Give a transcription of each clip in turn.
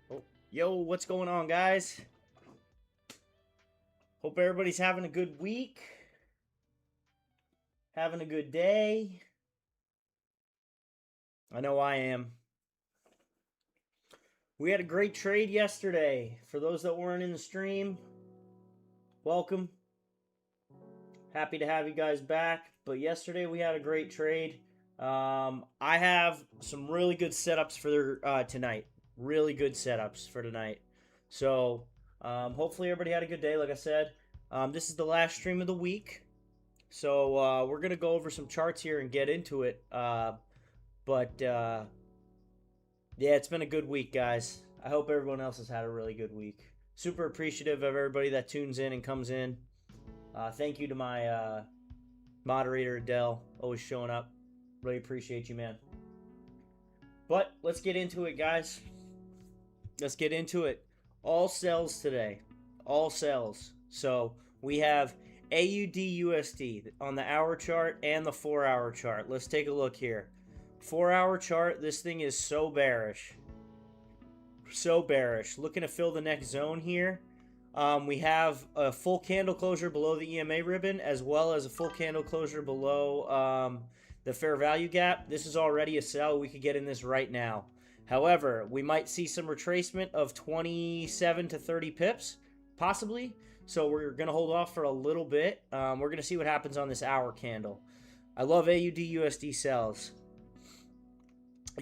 Oh, yo, what's going on, guys? Hope everybody's having a good week, having a good day. I know I am. We had a great trade yesterday. For those that weren't in the stream, welcome. Happy to have you guys back. But yesterday we had a great trade. I have some really good setups for tonight. Really good setups for tonight. So hopefully everybody had a good day. Like I said, this is the last stream of the week. So we're going to go over some charts here and get into it. Yeah, it's been a good week, guys. I hope everyone else has had a really good week. Super appreciative of everybody that tunes in and comes in. Thank you to my moderator, Adele, always showing up. Really appreciate you, man. But let's get into it, guys. Let's get into it. All sells today. All sells. So we have AUD USD on the hour chart and the 4-hour chart. Let's take a look here. 4-hour chart, this thing is so bearish. So bearish. Looking to fill the next zone here. We have a full candle closure below the EMA ribbon, as well as a full candle closure below the fair value gap. This is already a sell. We could get in this right now. However, we might see some retracement of 27 to 30 pips, possibly. So we're going to hold off for a little bit. We're going to see what happens on this hour candle. I love AUD USD sells.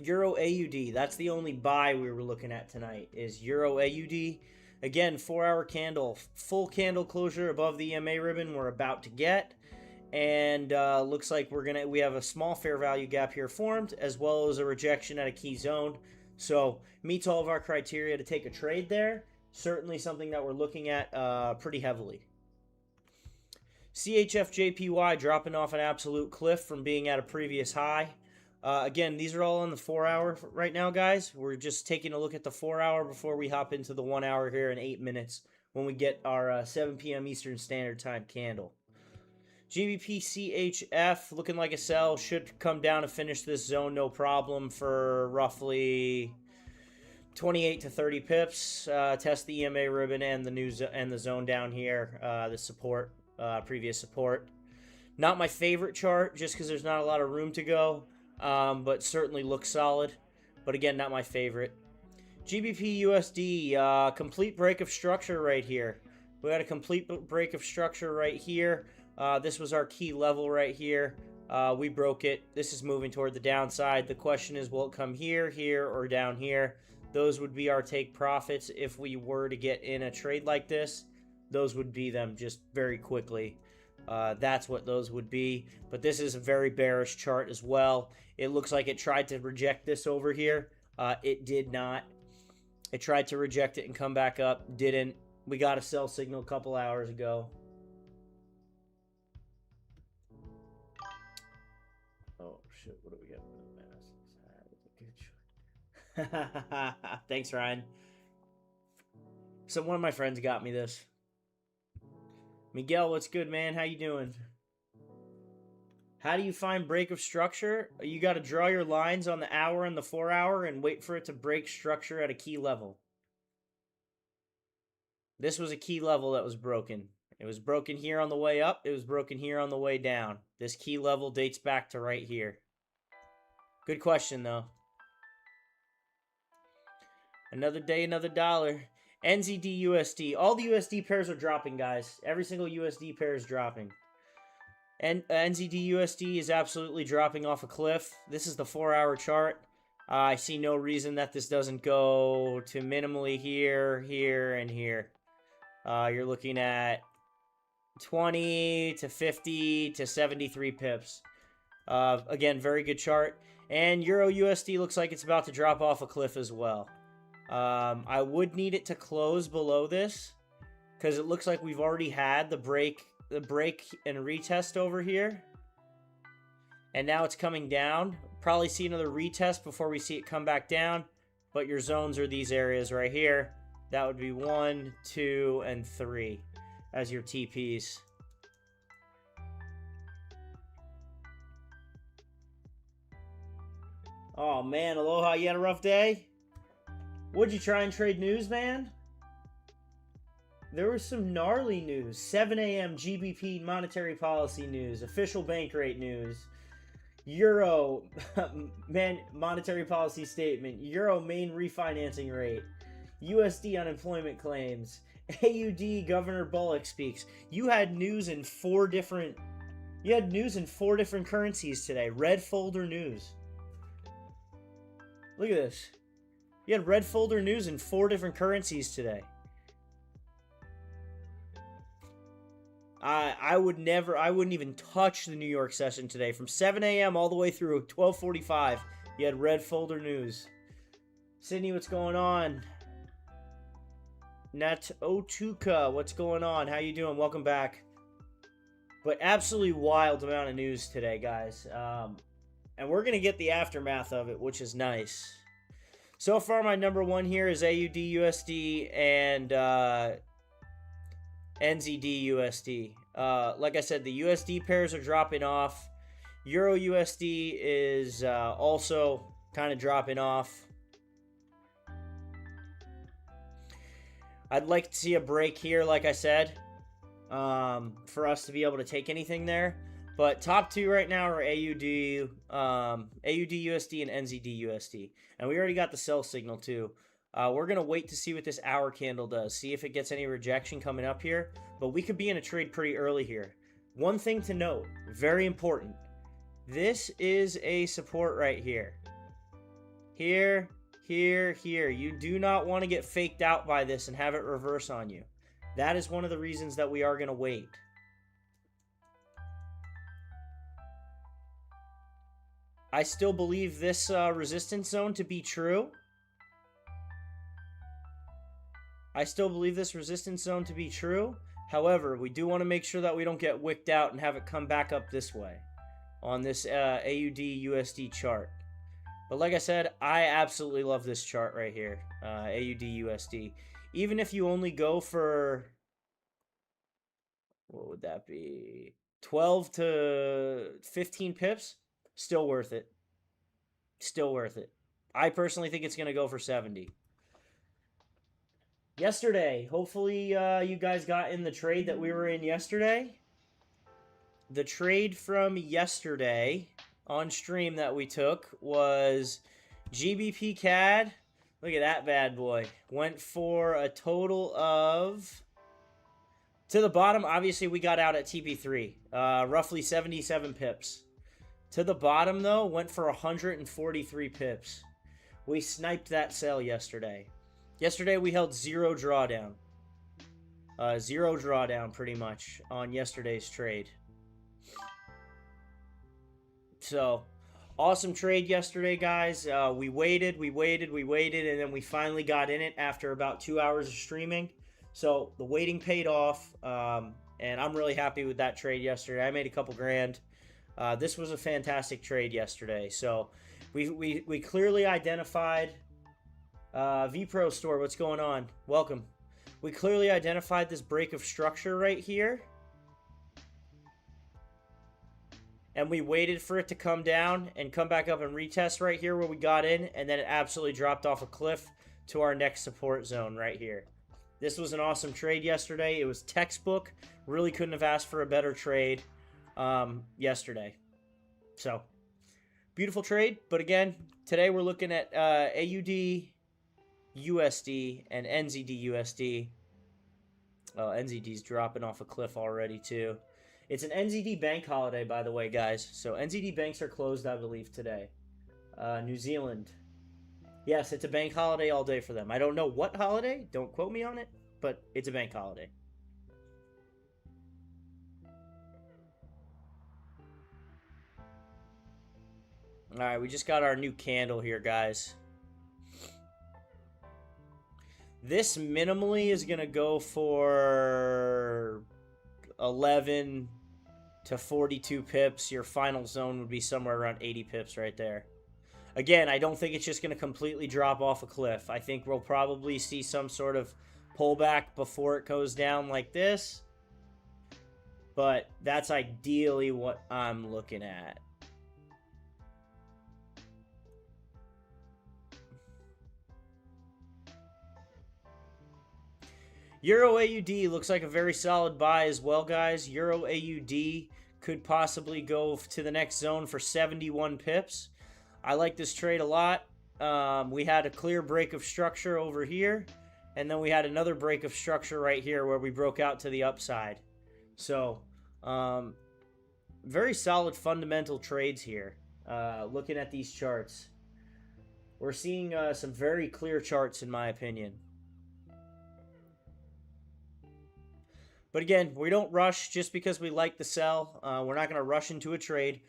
Euro AUD, that's the only buy we were looking at tonight, is Euro AUD. Again, 4-hour candle, full candle closure above the EMA ribbon we're about to get. And looks like we have a small fair value gap here formed, as well as a rejection at a key zone. So meets all of our criteria to take a trade there. Certainly something that we're looking at pretty heavily. CHFJPY dropping off an absolute cliff from being at a previous high. Again, these are all on the 4 hour right now, guys. We're just taking a look at the 4 hour before we hop into the 1 hour here in 8 minutes when we get our 7 p.m. Eastern Standard Time candle. GBP looking like a sell, should come down to finish this zone no problem for roughly 28 to 30 pips. Test the EMA ribbon and the zone down here, the support, previous support. Not my favorite chart just because there's not a lot of room to go, but certainly looks solid. But again, not my favorite. GBP USD, complete break of structure right here. We had a complete break of structure right here. This was our key level right here. We broke it. This is moving toward the downside. The question is, will it come here, here, or down here? Those would be our take profits if we were to get in a trade like this. Those would be them just very quickly. That's what those would be. But this is a very bearish chart as well. It looks like it tried to reject this over here. It did not. It tried to reject it and come back up. Didn't. We got a sell signal a couple hours ago. Oh, shit. What do we got? Thanks, Ryan. So one of my friends got me this. Miguel, what's good, man? How you doing? How do you find break of structure? You got to draw your lines on the hour and the 4 hour and wait for it to break structure at a key level. This was a key level that was broken. It was broken here on the way up. It was broken here on the way down. This key level dates back to right here. Good question, though. Another day, another dollar. NZD USD. All the USD pairs are dropping, guys. Every single USD pair is dropping. And NZD USD is absolutely dropping off a cliff. This is the 4 hour chart. I see no reason that this doesn't go to minimally here, here, and here. You're looking at 20 to 50 to 73 pips. Again, very good chart. And Euro USD looks like it's about to drop off a cliff as well. I would need it to close below this because it looks like we've already had the break and retest over here. And now it's coming down. Probably see another retest before we see it come back down. But your zones are these areas right here. That would be 1, 2, and 3 as your TPs. Oh, man. Aloha, you had a rough day? Would you try and trade news, man? There was some gnarly news. 7 a.m. GBP monetary policy news. Official bank rate news. Euro monetary policy statement. Euro main refinancing rate. USD unemployment claims. AUD Governor Bullock speaks. You had news in 4 different currencies today. Red folder news. Look at this. You had red folder news in 4 different currencies today. I wouldn't even touch the New York session today. From 7 a.m. all the way through 12:45, you had red folder news. Sydney, what's going on? Nat Otuka, what's going on? How you doing? Welcome back. But absolutely wild amount of news today, guys. And we're going to get the aftermath of it, which is nice. So far, my number one here is AUD USD and NZD USD. Like I said, the USD pairs are dropping off. Euro USD is also kind of dropping off. I'd like to see a break here, like I said, for us to be able to take anything there. But top 2 right now are AUD USD and NZD USD. And we already got the sell signal too. We're going to wait to see what this hour candle does. See if it gets any rejection coming up here. But we could be in a trade pretty early here. One thing to note, very important. This is a support right here. Here, here, here. You do not want to get faked out by this and have it reverse on you. That is one of the reasons that we are going to wait. I still believe this resistance zone to be true. However, we do want to make sure that we don't get wicked out and have it come back up this way on this AUD USD chart. But like I said, I absolutely love this chart right here, AUD USD. Even if you only go for, what would that be, 12 to 15 pips, still worth it. I personally think it's going to go for 70. Yesterday, hopefully you guys got in the trade that we were in yesterday. The trade from yesterday on stream that we took was GBP CAD. Look at that bad boy. Went for a total of... To the bottom, obviously, we got out at TP3. Roughly 77 pips. To the bottom, though, went for 143 pips. We sniped that sell yesterday. Yesterday, we held zero drawdown. Zero drawdown, pretty much, on yesterday's trade. So, awesome trade yesterday, guys. We waited, and then we finally got in it after about 2 hours of streaming. So, the waiting paid off, and I'm really happy with that trade yesterday. I made a couple grand. This was a fantastic trade yesterday. So, we clearly identified... VPro store, what's going on? Welcome. We clearly identified this break of structure right here. And we waited for it to come down and come back up and retest right here where we got in. And then it absolutely dropped off a cliff to our next support zone right here. This was an awesome trade yesterday. It was textbook. Really couldn't have asked for a better trade yesterday. So, beautiful trade. But again, today we're looking at AUD... USD and NZD USD. Oh, NZD's dropping off a cliff already too. It's an NZD bank holiday, by the way, guys. So NZD banks are closed, I believe, today. New Zealand. Yes, it's a bank holiday all day for them. I don't know what holiday. Don't quote me on it, but it's a bank holiday. All right, we just got our new candle here, guys. This minimally is going to go for 11 to 42 pips. Your final zone would be somewhere around 80 pips right there. Again, I don't think it's just going to completely drop off a cliff. I think we'll probably see some sort of pullback before it goes down like this. But that's ideally what I'm looking at. Euro AUD looks like a very solid buy as well, guys. Euro AUD could possibly go to the next zone for 71 pips. I like this trade a lot. We had a clear break of structure over here, and then we had another break of structure right here where we broke out to the upside. So, very solid fundamental trades here. Looking at these charts, we're seeing some very clear charts in my opinion. But again, we don't rush just because we like the sell. We're not going to rush into a trade.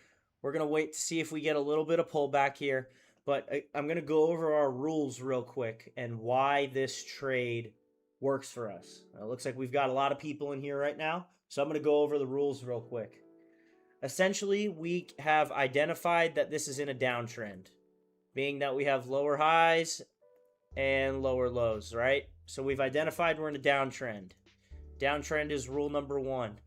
We're going to wait to see if we get a little bit of pullback here. But I'm going to go over our rules real quick and why this trade works for us. It looks like we've got a lot of people in here right now. So I'm going to go over the rules real quick. Essentially, we have identified that this is in a downtrend, being that we have lower highs and lower lows, right? So we've identified we're in a downtrend. Downtrend is rule number 1.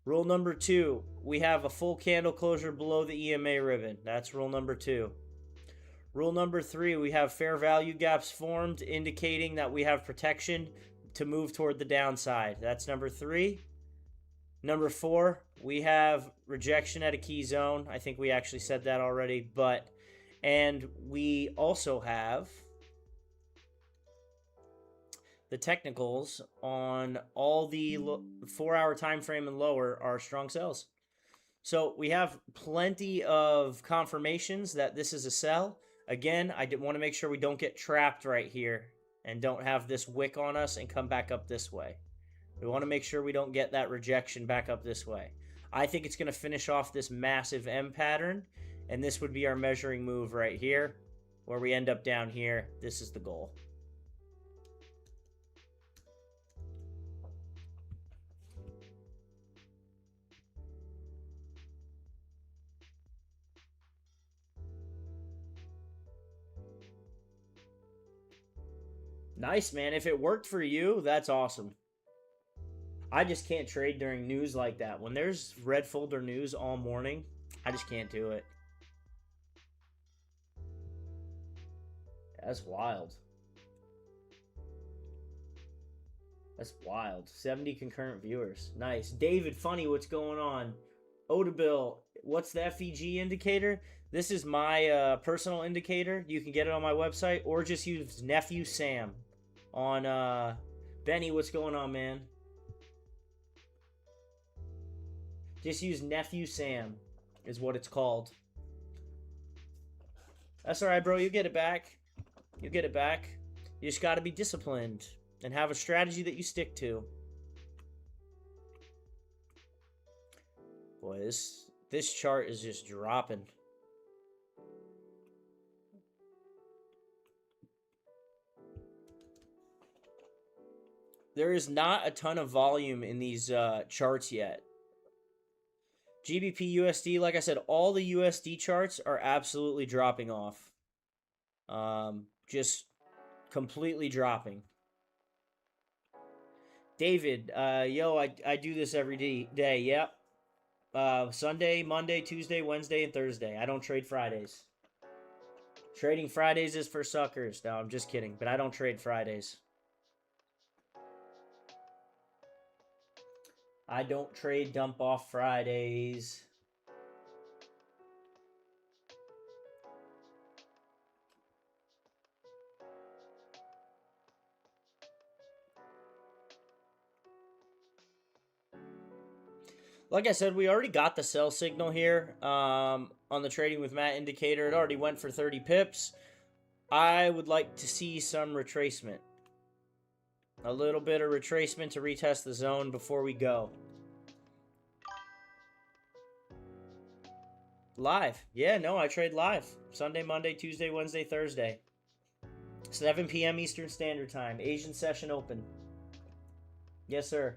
Rule number 2, we have a full candle closure below the EMA ribbon. That's rule number 2. Rule number 3, we have fair value gaps formed, indicating that we have protection to move toward the downside. That's number 3. Number 4, we have rejection at a key zone. I think we actually said that already, and we also have the technicals on all the 4-hour time frame and lower are strong sells. So we have plenty of confirmations that this is a sell. Again, I want to make sure we don't get trapped right here and don't have this wick on us and come back up this way. We want to make sure we don't get that rejection back up this way. I think it's going to finish off this massive M pattern, And this would be our measuring move right here, where we end up down here. This is the goal. Nice, man. If it worked for you, that's awesome. I just can't trade during news like that. When there's red folder news all morning, I just can't do it. That's wild. That's wild. 70 concurrent viewers. Nice. David, funny, what's going on? Odabil, what's the FEG indicator? This is my personal indicator. You can get it on my website, or just use Nephew Sam on Benny, what's going on, man? Just use Nephew Sam is what it's called. That's alright, bro. You get it back. You get it back. You just got to be disciplined and have a strategy that you stick to. Boy, this chart is just dropping. There is not a ton of volume in these charts yet. GBP USD, like I said, all the USD charts are absolutely dropping off. Just completely dropping. David, yo, I do this every day. Yep. Sunday, Monday, Tuesday, Wednesday, and Thursday. I don't trade Fridays. Trading Fridays is for suckers. No, I'm just kidding. But I don't trade Fridays. I don't trade dump off Fridays. Like I said, we already got the sell signal here on the Trading with Matt indicator. It already went for 30 pips. I would like to see some retracement. A little bit of retracement to retest the zone before we go. Live. Yeah, no, I trade live. Sunday, Monday, Tuesday, Wednesday, Thursday. 7 p.m. Eastern Standard Time. Asian session open. Yes, sir.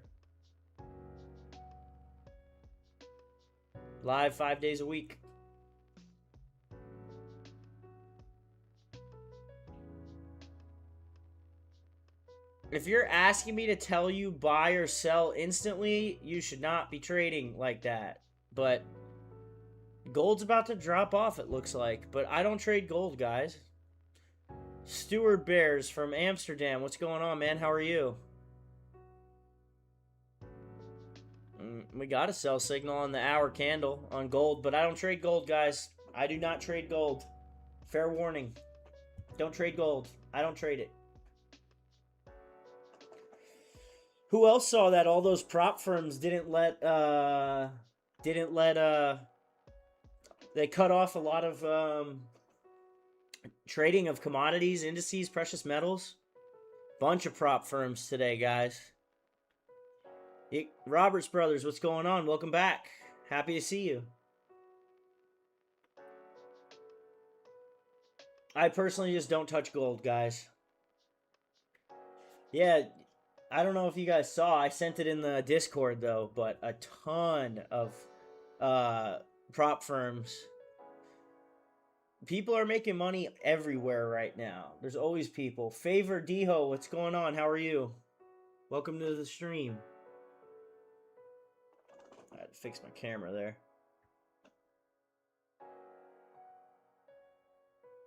Live 5 days a week. If you're asking me to tell you buy or sell instantly, you should not be trading like that. But gold's about to drop off, it looks like. But I don't trade gold, guys. Stuart Bears from Amsterdam. What's going on, man? How are you? We got a sell signal on the hour candle on gold, but I don't trade gold, guys. I do not trade gold. Fair warning. Don't trade gold. I don't trade it. Who else saw that? All those prop firms didn't let they cut off a lot of trading of commodities, indices, precious metals. Bunch of prop firms today, guys. Roberts Brothers, what's going on? Welcome back. Happy to see you. I personally just don't touch gold, guys. Yeah, I don't know if you guys saw. I sent it in the Discord, though, but a ton of prop firms. People are making money everywhere right now. There's always people. Favor Deho, what's going on? How are you? Welcome to the stream. I had to fix my camera there.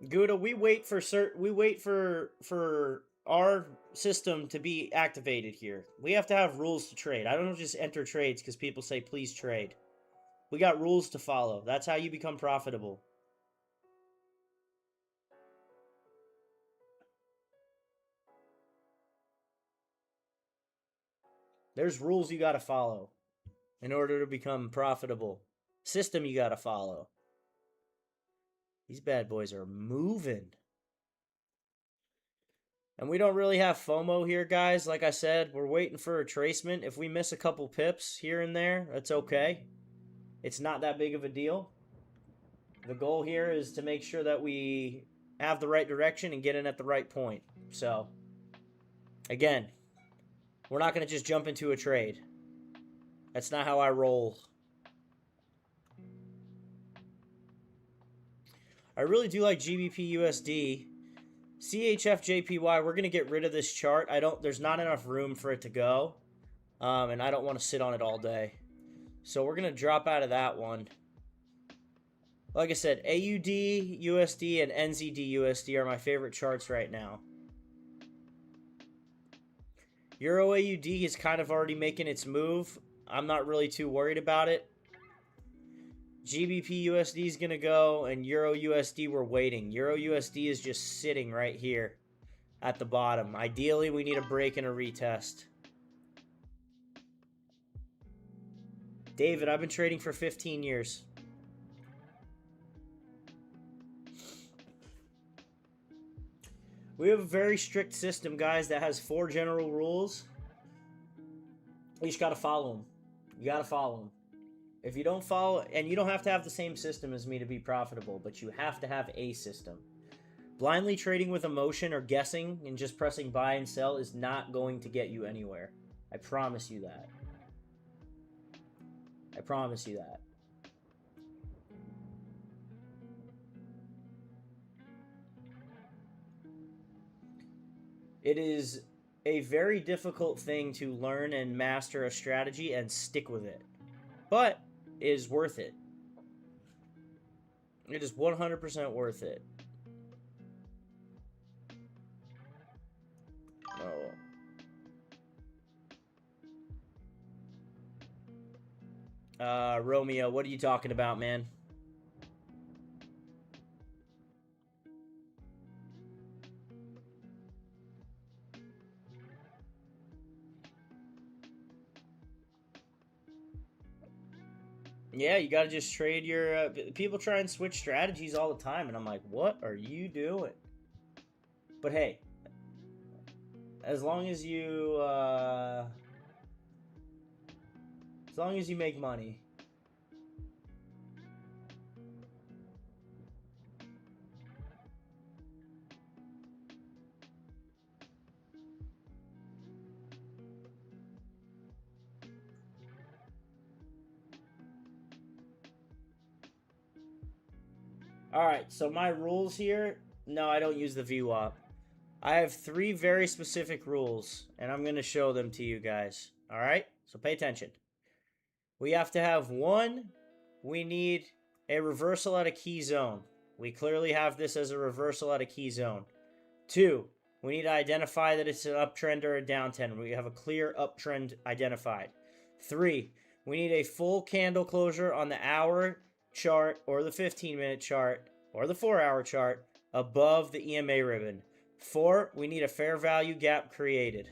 Gouda, we wait for our system to be activated here. We have to have rules to trade. I don't just enter trades because people say please trade. We got rules to follow. That's how you become profitable. There's rules you got to follow in order to become profitable. System you got to follow. These bad boys are moving. And we don't really have FOMO here, guys. Like I said, we're waiting for a retracement. If we miss a couple pips here and there, that's okay. It's not that big of a deal. The goal here is to make sure that we have the right direction and get in at the right point. So, again, we're not going to just jump into a trade. That's not how I roll. I really do like GBP USD. CHF JPY, we're going to get rid of this chart. There's not enough room for it to go. And I don't want to sit on it all day. So we're going to drop out of that one. Like I said, AUD, USD, and NZD USD are my favorite charts right now. Euro AUD is kind of already making its move. I'm not really too worried about it. GBP USD is going to go, and Euro USD we're waiting. Euro USD is just sitting right here at the bottom. Ideally, we need a break and a retest. David, I've been trading for 15 years. We have a very strict system, guys, that has 4 general rules. You just got to follow them. You got to follow them. If you don't follow, and you don't have to have the same system as me to be profitable, but you have to have a system. Blindly trading with emotion or guessing and just pressing buy and sell is not going to get you anywhere. I promise you that. I promise you that. It is a very difficult thing to learn and master a strategy and stick with it. But it is worth it. It is 100% worth it. Oh. Romeo, what are you talking about, man? Yeah, you gotta just trade your... people try and switch strategies all the time, and I'm like, what are you doing? But hey, as long as you... as long as you make money. Alright, so my rules here... No, I don't use the VWAP. I have 3 very specific rules, and I'm going to show them to you guys. Alright? So pay attention. We have to have 1, we need a reversal at a key zone. We clearly have this as a reversal at a key zone. 2, we need to identify that it's an uptrend or a downtrend. We have a clear uptrend identified. 3, we need a full candle closure on the hour chart or the 15-minute chart or the 4-hour chart above the EMA ribbon. 4, we need a fair value gap created.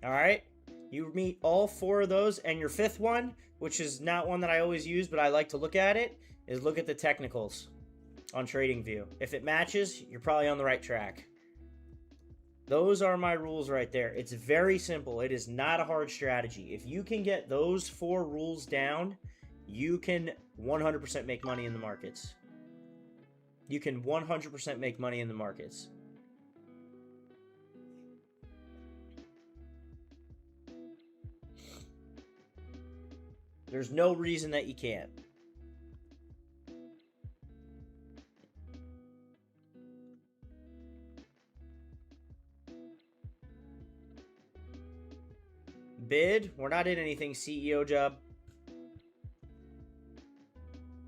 All right? You meet all 4 of those, and your 5th one, which is not one that I always use, but I like to look at it, is look at the technicals on TradingView. If it matches, you're probably on the right track. Those are my rules right there. It's very simple. It is not a hard strategy. If you can get those 4 rules down, you can 100% make money in the markets. You can 100% make money in the markets. There's no reason that you can't. Bid? We're not in anything, CEO job.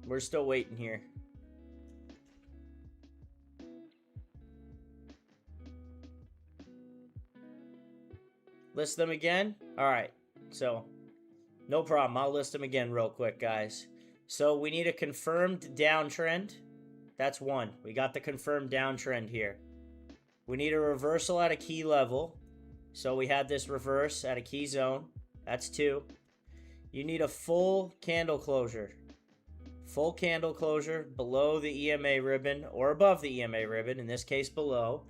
We're still waiting here. List them again? Alright, so no problem. I'll list them again real quick, guys. So we need a confirmed downtrend. That's 1. We got the confirmed downtrend here. We need a reversal at a key level. So we had this reverse at a key zone. That's 2. You need a full candle closure. Full candle closure below the EMA ribbon or above the EMA ribbon, in this case below.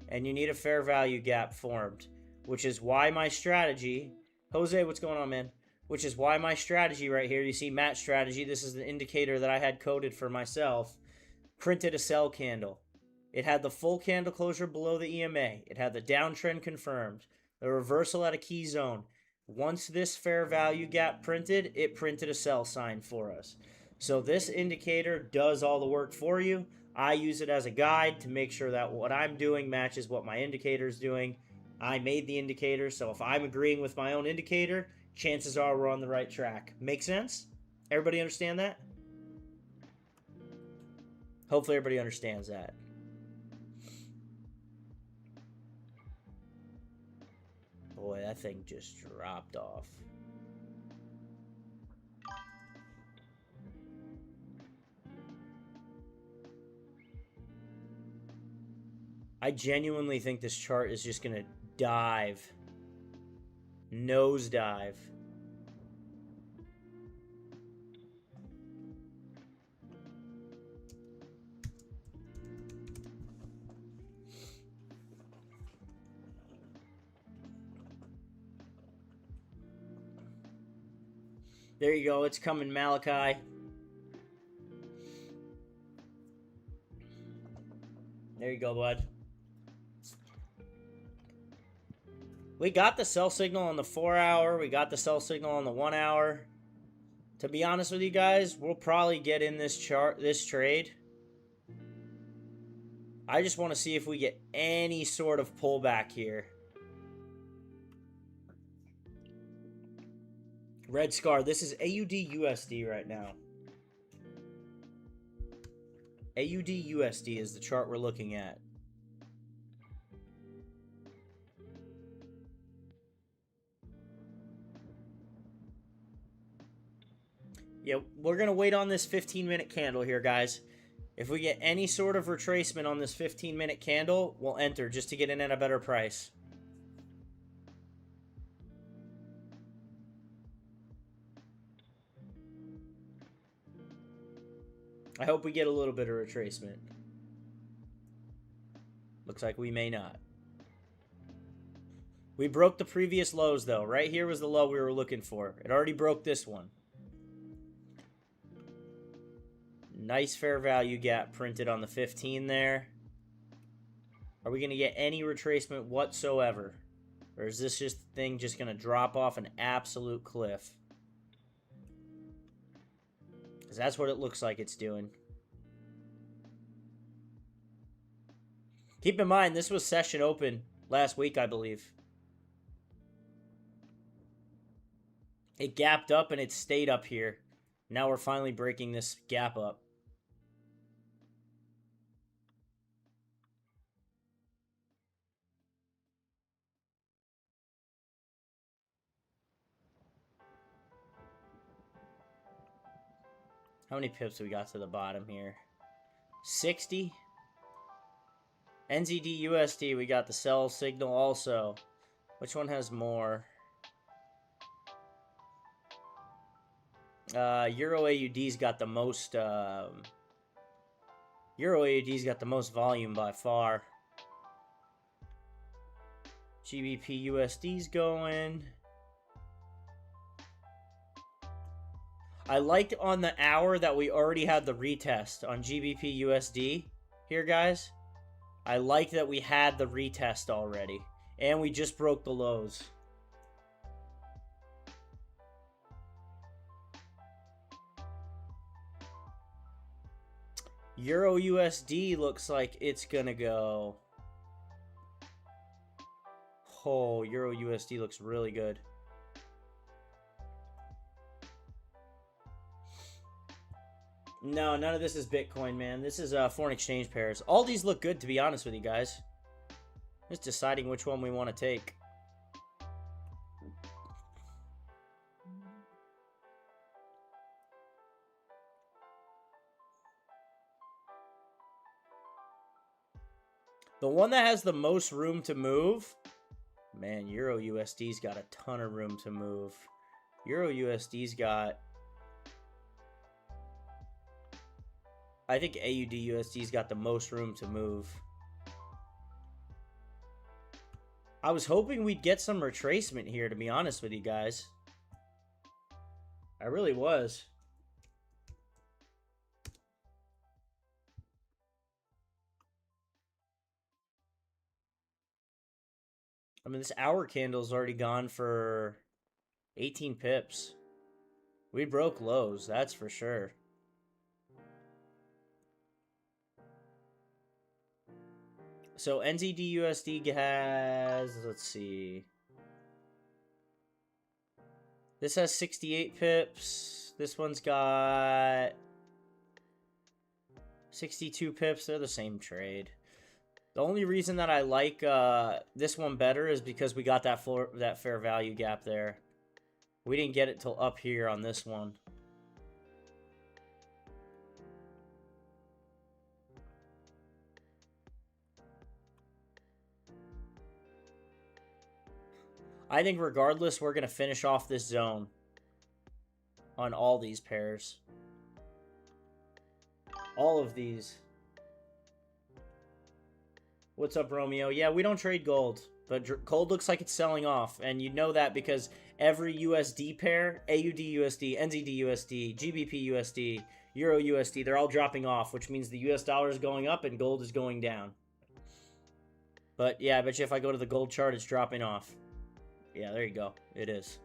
And you need a fair value gap formed, which is why my strategy... Jose, what's going on, man? which is why my strategy right here, you see Matt's strategy, this is the indicator that I had coded for myself, printed a sell candle. It had the full candle closure below the EMA. It had the downtrend confirmed, the reversal at a key zone. Once this fair value gap printed, it printed a sell sign for us. So this indicator does all the work for you. I use it as a guide to make sure that what I'm doing matches what my indicator is doing. I made the indicator, so if I'm agreeing with my own indicator, chances are we're on the right track. Make sense? Everybody understand that? Hopefully everybody understands that. Boy, that thing just dropped off. I genuinely think this chart is just going to dive. Nosedive. There you go. It's coming, Malachi. There you go, bud. We got the sell signal on the 4 hour. We got the sell signal on the 1 hour. To be honest with you guys, we'll probably get in this trade. I just want to see if we get any sort of pullback here. Red Scar, this is AUD USD right now. AUD USD is the chart we're looking at. Yeah, we're going to wait on this 15-minute candle here, guys. If we get any sort of retracement on this 15-minute candle, we'll enter just to get in at a better price. I hope we get a little bit of retracement. Looks like we may not. We broke the previous lows, though. Right here was the low we were looking for. It already broke this one. Nice fair value gap printed on the 15 there. Are we going to get any retracement whatsoever? Or is this thing just going to drop off an absolute cliff? Because that's what it looks like it's doing. Keep in mind, this was session open last week, I believe. It gapped up and it stayed up here. Now we're finally breaking this gap up. How many pips we got to the bottom here? 60. NZD USD, we got the sell signal also. Which one has more? Euro AUD's got the most. Euro AUD's got the most volume by far. GBP USD's going. I liked on the hour that we already had the retest on GBP USD here, guys. I like that we had the retest already. And we just broke the lows. Euro USD looks like it's gonna go. Oh, Euro USD looks really good. No, none of this is Bitcoin, man. This is foreign exchange pairs. All these look good, to be honest with you guys. Just deciding which one we want to take. The one that has the most room to move, man, Euro USD's got a ton of room to move. Euro USD's got, I think AUD USD's got the most room to move. I was hoping we'd get some retracement here, to be honest with you guys. I really was. I mean, this hour candle's already gone for 18 pips. We broke lows, that's for sure. So NZD USD has, let's see. This has 68 pips. This one's got 62 pips. They're the same trade. The only reason that I like this one better is because we got that fair value gap there. We didn't get it till up here on this one. I think regardless, we're going to finish off this zone on all these pairs. All of these. What's up, Romeo? Yeah, we don't trade gold, but gold looks like it's selling off, and you know that because every USD pair, AUD USD, NZD USD, GBP USD, Euro USD, they're all dropping off, which means the US dollar is going up and gold is going down. But yeah, I bet you if I go to the gold chart, it's dropping off. Yeah, there you go. It is.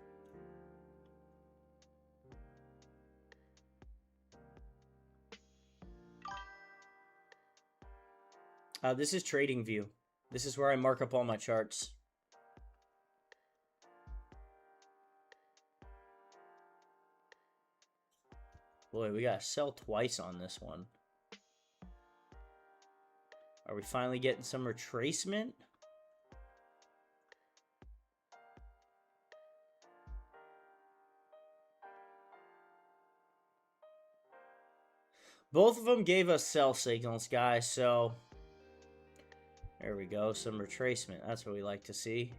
This is Trading View. This is where I mark up all my charts. Boy, we gotta sell twice on this one. Are we finally getting some retracement? Both of them gave us sell signals, guys, so there we go, some retracement. That's what we like to see.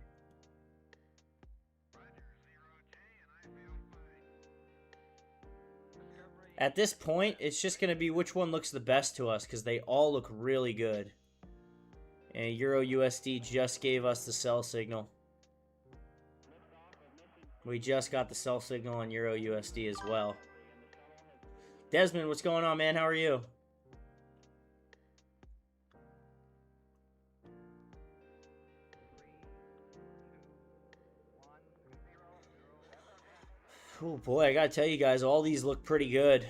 At this point, it's just going to be which one looks the best to us because they all look really good. And Euro USD just gave us the sell signal. We just got the sell signal on Euro USD as well. Desmond, what's going on, man? How are you? Oh boy, I gotta tell you guys, all these look pretty good.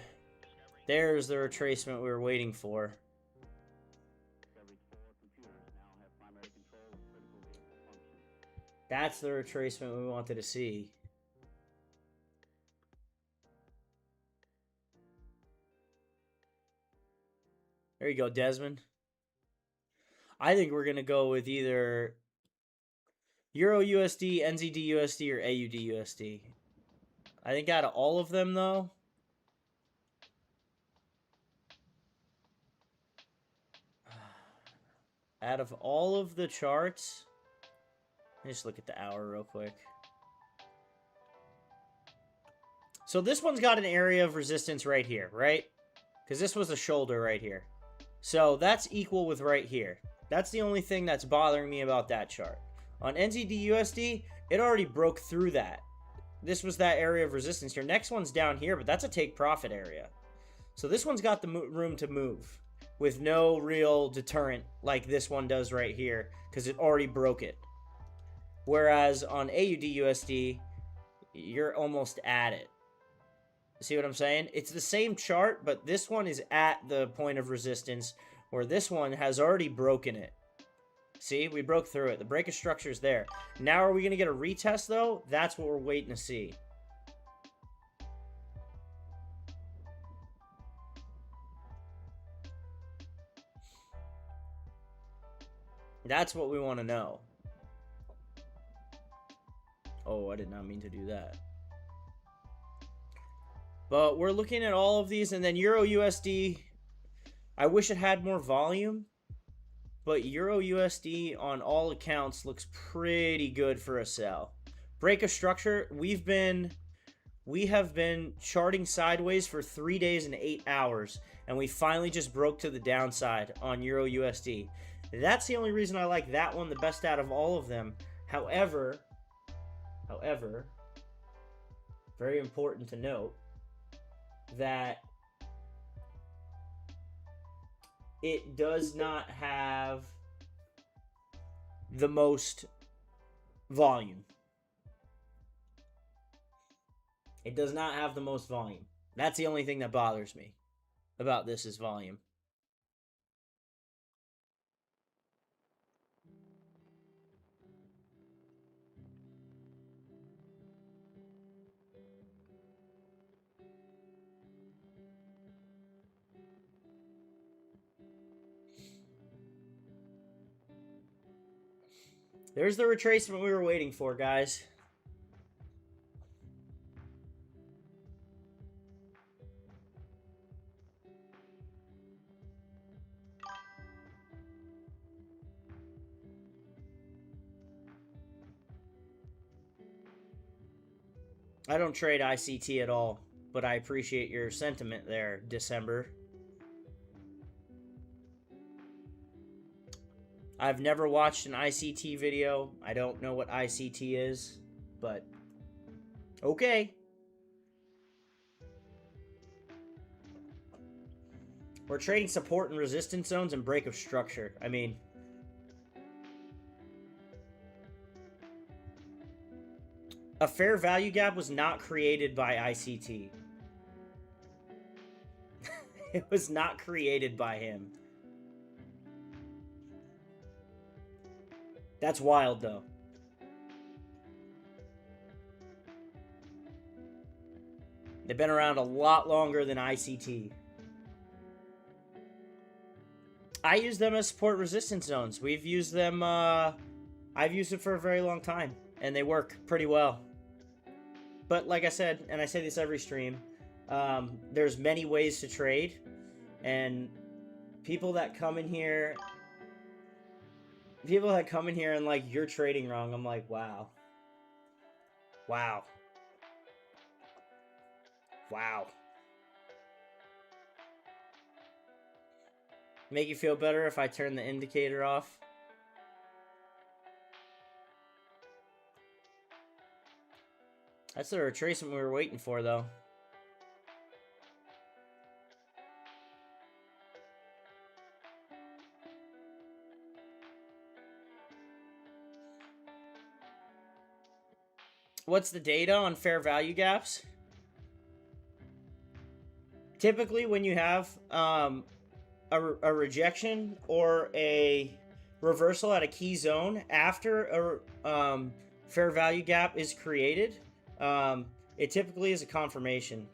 There's the retracement we were waiting for. That's the retracement we wanted to see. There you go, Desmond. I think we're going to go with either Euro USD, NZD USD, or AUD USD. I think out of all of them, though, out of all of the charts, let me just look at the hour real quick. So this one's got an area of resistance right here, right? Because this was a shoulder right here. So that's equal with right here. That's the only thing that's bothering me about that chart. On NZD USD, it already broke through that. This was that area of resistance here. Next one's down here, but that's a take profit area. So this one's got the room to move with no real deterrent like this one does right here because it already broke it. Whereas on AUD USD, you're almost at it. See what I'm saying? It's the same chart, but this one is at the point of resistance where this one has already broken it. See, we broke through it. The break of structure is there. Now, are we going to get a retest, though? That's what we're waiting to see. That's what we want to know. Oh, I did not mean to do that. But we're looking at all of these, and then Euro USD. I wish it had more volume, but Euro USD on all accounts looks pretty good for a sell. Break of structure, we have been charting sideways for 3 days and 8 hours, and we finally just broke to the downside on Euro USD. That's the only reason I like that one the best out of all of them. However, very important to note that it does not have the most volume. It does not have the most volume. That's the only thing that bothers me about this is volume. There's the retracement we were waiting for, guys. I don't trade ICT at all, but I appreciate your sentiment there, December. I've never watched an ICT video. I don't know what ICT is, but okay. We're trading support and resistance zones and break of structure. I mean, a fair value gap was not created by ICT. It was not created by him. That's wild, though. They've been around a lot longer than ICT. I use them as support resistance zones. We've used them, I've used them for a very long time, and they work pretty well. But like I said, and I say this every stream, there's many ways to trade, and people that come in here and like, you're trading wrong, I'm like, wow. Wow. Wow. Make you feel better if I turn the indicator off? That's the retracement we were waiting for, though. What's the data on fair value gaps? Typically, when you have a rejection or a reversal at a key zone after a fair value gap is created, it typically is a confirmation.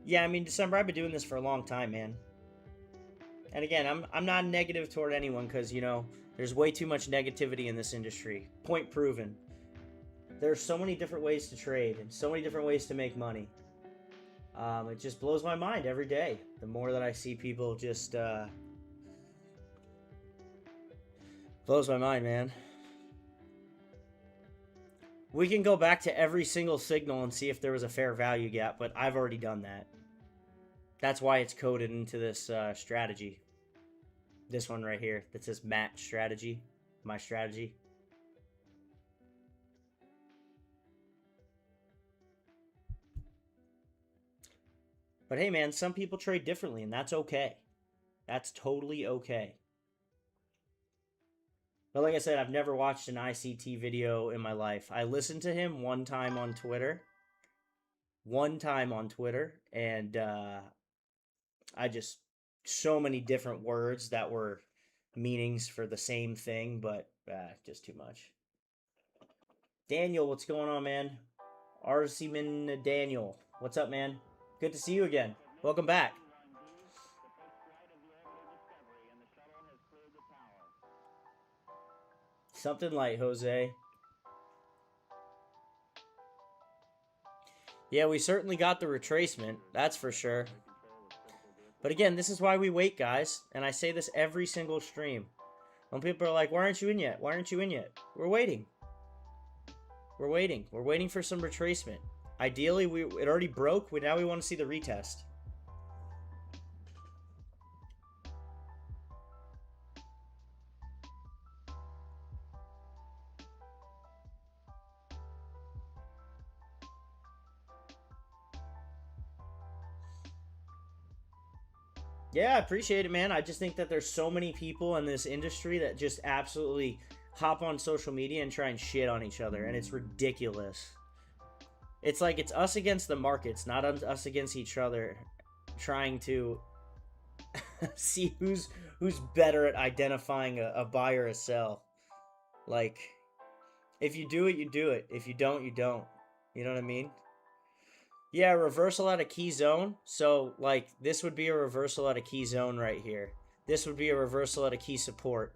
Yeah, I mean, December, I've been doing this for a long time, man. And again, I'm not negative toward anyone because, you know, there's way too much negativity in this industry. Point proven. There's so many different ways to trade and so many different ways to make money. It just blows my mind every day. The more that I see people just blows my mind, man. We can go back to every single signal and see if there was a fair value gap, but I've already done that. That's why it's coded into this strategy. This one right here that says Matt strategy, my strategy. But hey, man, some people trade differently, and that's okay. That's totally okay. But like I said, I've never watched an ICT video in my life. I listened to him one time on Twitter. And I just, so many different words that were meanings for the same thing, but just too much. Daniel, what's going on, man? Arseman Daniel, what's up, man? Good to see you again. Welcome back. Something light, Jose. Yeah, we certainly got the retracement, that's for sure. But again, this is why we wait, guys. And I say this every single stream. When people are like, why aren't you in yet? Why aren't you in yet? We're waiting. We're waiting. We're waiting for some retracement. Ideally, it already broke. Now we want to see the retest. Yeah, I appreciate it, man. I just think that there's so many people in this industry that just absolutely hop on social media and try and shit on each other, and it's ridiculous. It's like it's us against the markets, not us against each other, trying to see who's better at identifying a buy or a sell. Like, if you do it, you do it. If you don't, you don't. You know what I mean? Yeah, reversal at a key zone. So, like, this would be a reversal at a key zone right here. This would be a reversal at a key support.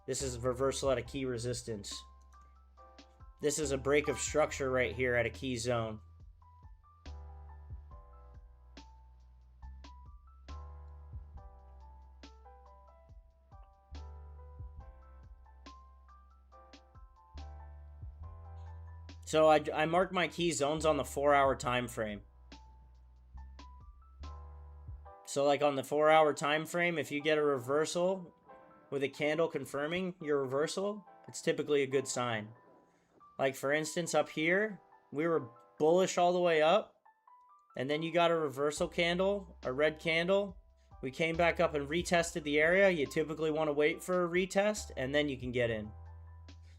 This is a reversal at a key resistance. This is a break of structure right here at a key zone. So I marked my key zones on the 4-hour time frame. So like on the 4-hour time frame, if you get a reversal with a candle confirming your reversal, it's typically a good sign. Like for instance, up here, we were bullish all the way up, and then you got a reversal candle, a red candle. We came back up and retested the area. You typically want to wait for a retest, and then you can get in.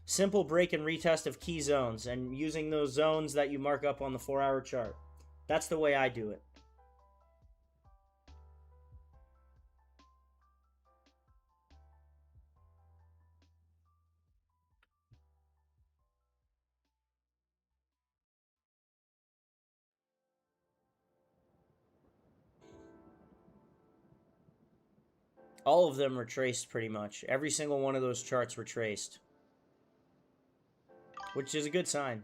Simple break and retest of key zones, and using those zones that you mark up on the 4-hour chart. That's the way I do it. All of them were traced pretty much. Every single one of those charts were traced. Which is a good sign.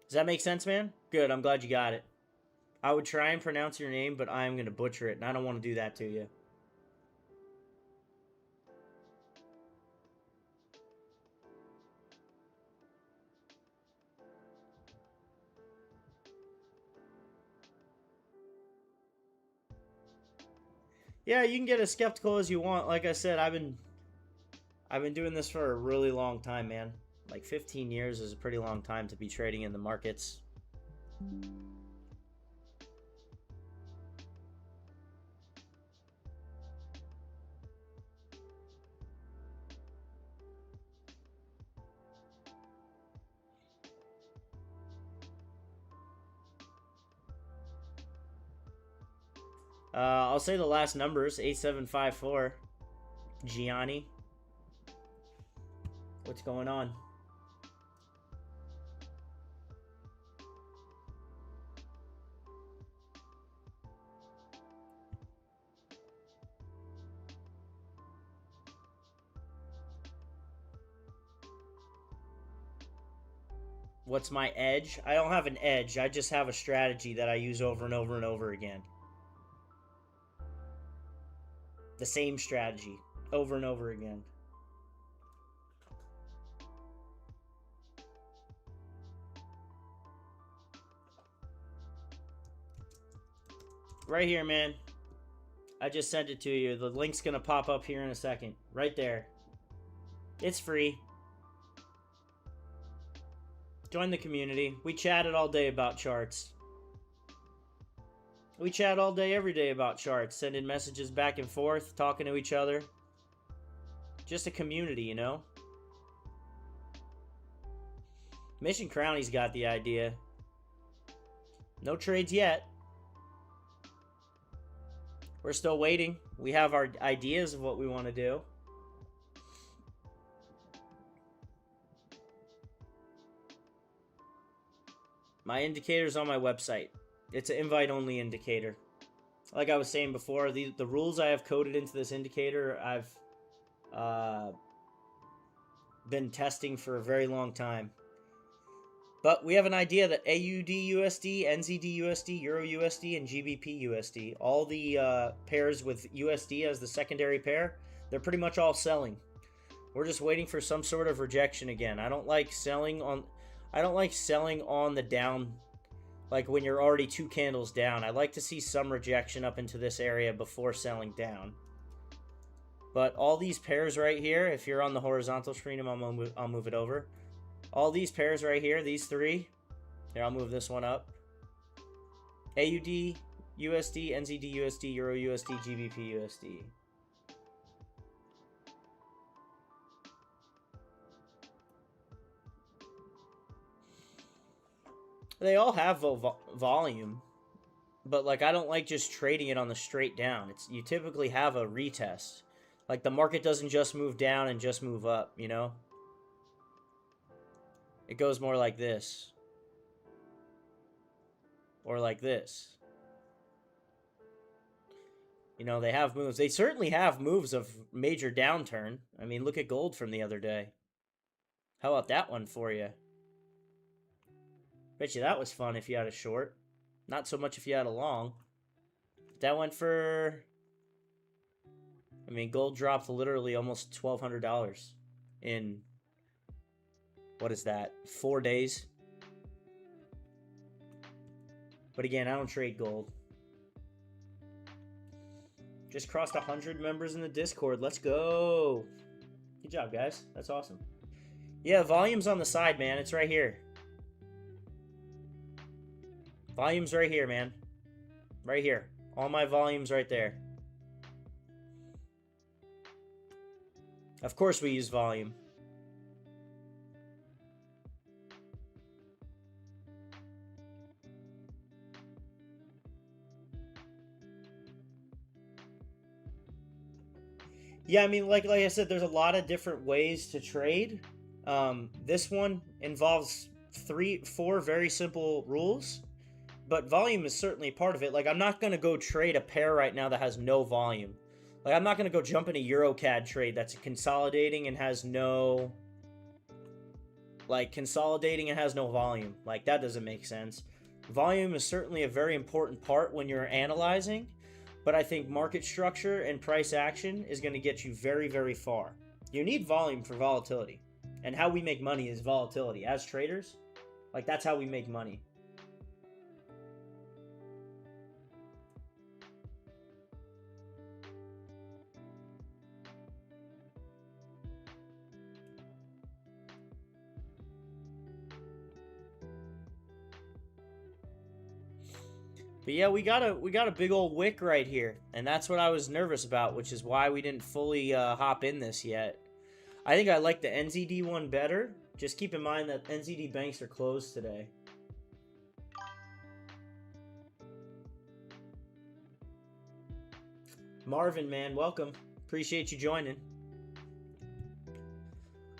Does that make sense, man? Good, I'm glad you got it. I would try and pronounce your name, but I am going to butcher it, and I don't want to do that to you. Yeah, you can get as skeptical as you want. Like I said, I've been doing this for a really long time, man. Like 15 years is a pretty long time to be trading in the markets. I'll say the last numbers, 8754. Gianni. What's going on? What's my edge? I don't have an edge. I just have a strategy that I use over and over and over again. The same strategy over and over again. Right here, man. I just sent it to you. The link's going to pop up here in a second. Right there. It's free. Join the community. We chatted all day about charts. We chat all day, every day about charts. Sending messages back and forth. Talking to each other. Just a community, you know? Mission Crownie's got the idea. No trades yet. We're still waiting. We have our ideas of what we want to do. My indicator's on my website. It's an invite-only indicator. Like I was saying before, the rules I have coded into this indicator, I've been testing for a very long time. But we have an idea that AUD USD, NZD USD, Euro USD, and GBP USD, all the pairs with USD as the secondary pair, they're pretty much all selling. We're just waiting for some sort of rejection again. I don't like selling on the down, like when you're already 2 candles down. I like to see some rejection up into this area before selling down. But all these pairs right here, if you're on the horizontal screen, I'll move it over. All these pairs right here, these three. Here, I'll move this one up. AUD USD, NZD USD, Euro USD, GBP USD. They all have volume, but like I don't like just trading it on the straight down. You typically have a retest. Like the market doesn't just move down and just move up, you know? It goes more like this. Or like this. You know, they have moves. They certainly have moves of major downturn. I mean, look at gold from the other day. How about that one for you? Bet you that was fun if you had a short. Not so much if you had a long. That went for... I mean, gold dropped literally almost $1,200 in... What is that? 4 days? But again, I don't trade gold. Just crossed 100 members in the Discord. Let's go. Good job, guys. That's awesome. Yeah, volume's on the side, man. It's right here. Volume's right here, man. Right here. All my volume's right there. Of course we use volume. Yeah, I mean, like I said, there's a lot of different ways to trade. This one involves 4 very simple rules. But volume is certainly part of it. Like, I'm not going to go trade a pair right now that has no volume. Like, I'm not going to go jump in a EuroCAD trade that's consolidating and has no... Like, consolidating and has no volume. Like, that doesn't make sense. Volume is certainly a very important part when you're analyzing. But I think market structure and price action is going to get you very, very far. You need volume for volatility. And how we make money is volatility. As traders, like, that's how we make money. But yeah, we got a big old wick right here, and that's what I was nervous about, which is why we didn't fully hop in this yet. I think I like the NZD one better. Just keep in mind that NZD banks are closed today. Marvin, man, welcome. Appreciate you joining.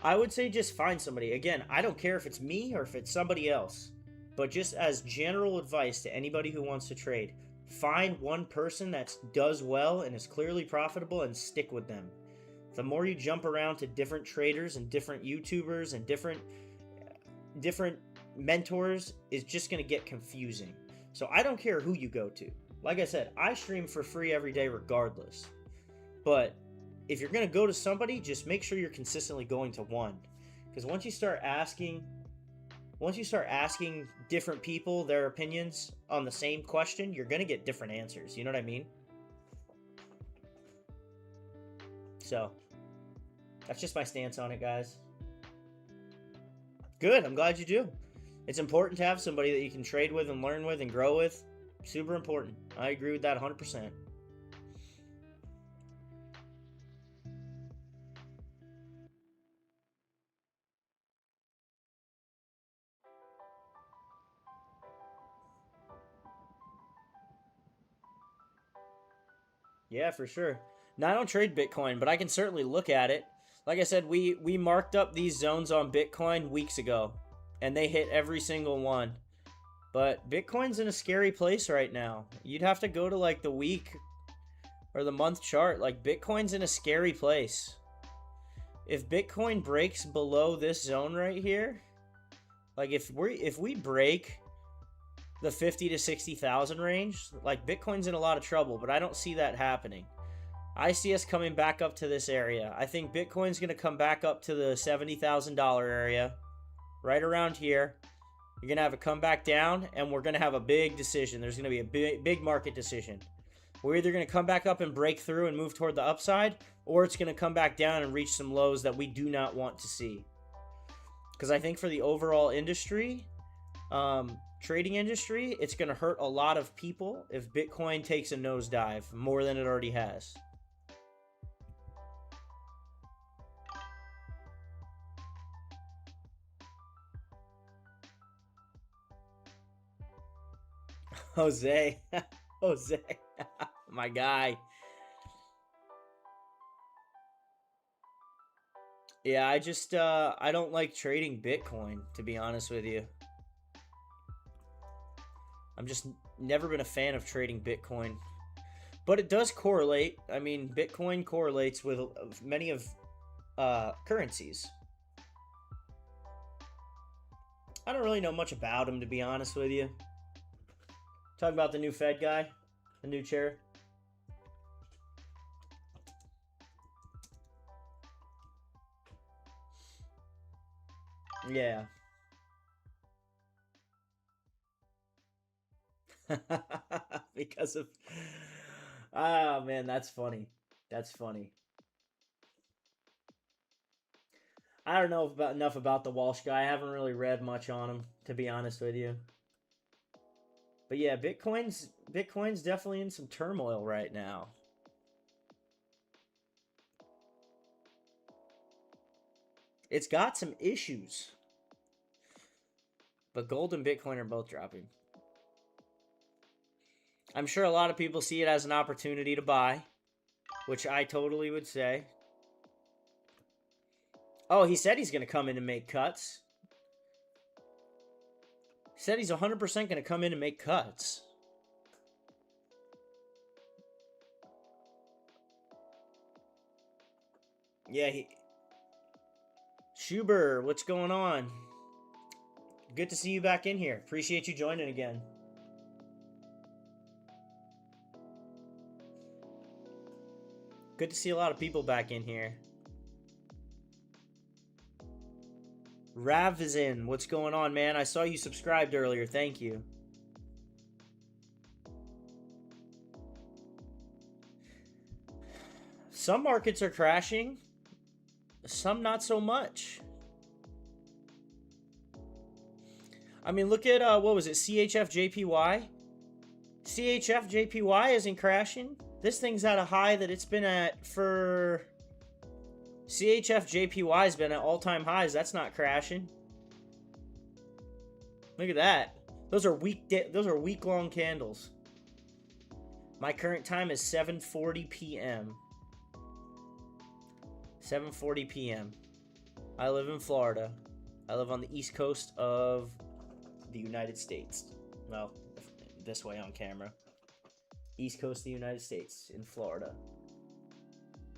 I would say just find somebody. Again, I don't care if it's me or if it's somebody else. But just as general advice to anybody who wants to trade, find one person that does well and is clearly profitable and stick with them. The more you jump around to different traders and different YouTubers and different mentors, is just going to get confusing. So I don't care who you go to. Like I said, I stream for free every day regardless. But if you're going to go to somebody, just make sure you're consistently going to one. Because once you start asking different people their opinions on the same question, you're going to get different answers. You know what I mean? So, that's just my stance on it, guys. Good. I'm glad you do. It's important to have somebody that you can trade with and learn with and grow with. Super important. I agree with that 100%. Yeah, for sure. Now, I don't trade Bitcoin, but I can certainly look at it. Like I said, we marked up these zones on Bitcoin weeks ago, and they hit every single one. But Bitcoin's in a scary place right now. You'd have to go to like the week or the month chart. Like, Bitcoin's in a scary place. If Bitcoin breaks below this zone right here, like if we break the 50 to 60,000 range, like, Bitcoin's in a lot of trouble, but I don't see that happening. I see us coming back up to this area. I think Bitcoin's going to come back up to the $70,000 area, right around here. You're going to have it come back down, and we're going to have a big decision. There's going to be a big market decision. We're either going to come back up and break through and move toward the upside, or it's going to come back down and reach some lows that we do not want to see. Because I think for the overall industry, trading industry, it's going to hurt a lot of people if Bitcoin takes a nosedive more than it already has. Jose. Jose. My guy. Yeah, I don't like trading Bitcoin, to be honest with you. I'm just never been a fan of trading Bitcoin. But it does correlate. I mean, Bitcoin correlates with many of currencies. I don't really know much about him, to be honest with you. Talking about the new Fed guy, the new chair. Yeah. Because of... Oh, man, that's funny. That's funny. I don't know enough about the Walsh guy. I haven't really read much on him, to be honest with you. But yeah, Bitcoin's definitely in some turmoil right now. It's got some issues. But gold and Bitcoin are both dropping. I'm sure a lot of people see it as an opportunity to buy, which I totally would say. Oh, he said he's going to come in and make cuts. He said he's 100% going to come in and make cuts. Yeah, Schuber, what's going on? Good to see you back in here. Appreciate you joining again. Good to see a lot of people back in here. Ravizin, what's going on, man? I saw you subscribed earlier. Thank you. Some markets are crashing. Some not so much. I mean, look at, what was it, CHF-JPY? CHF-JPY isn't crashing. This thing's at a high that it's been at for... CHF-JPY has been at all-time highs. That's not crashing. Look at that. Those are week-long candles. My current time is 7:40 p.m. 7:40 p.m. I live in Florida. I live on the east coast of the United States. Well, this way on camera. East coast of the United States in Florida.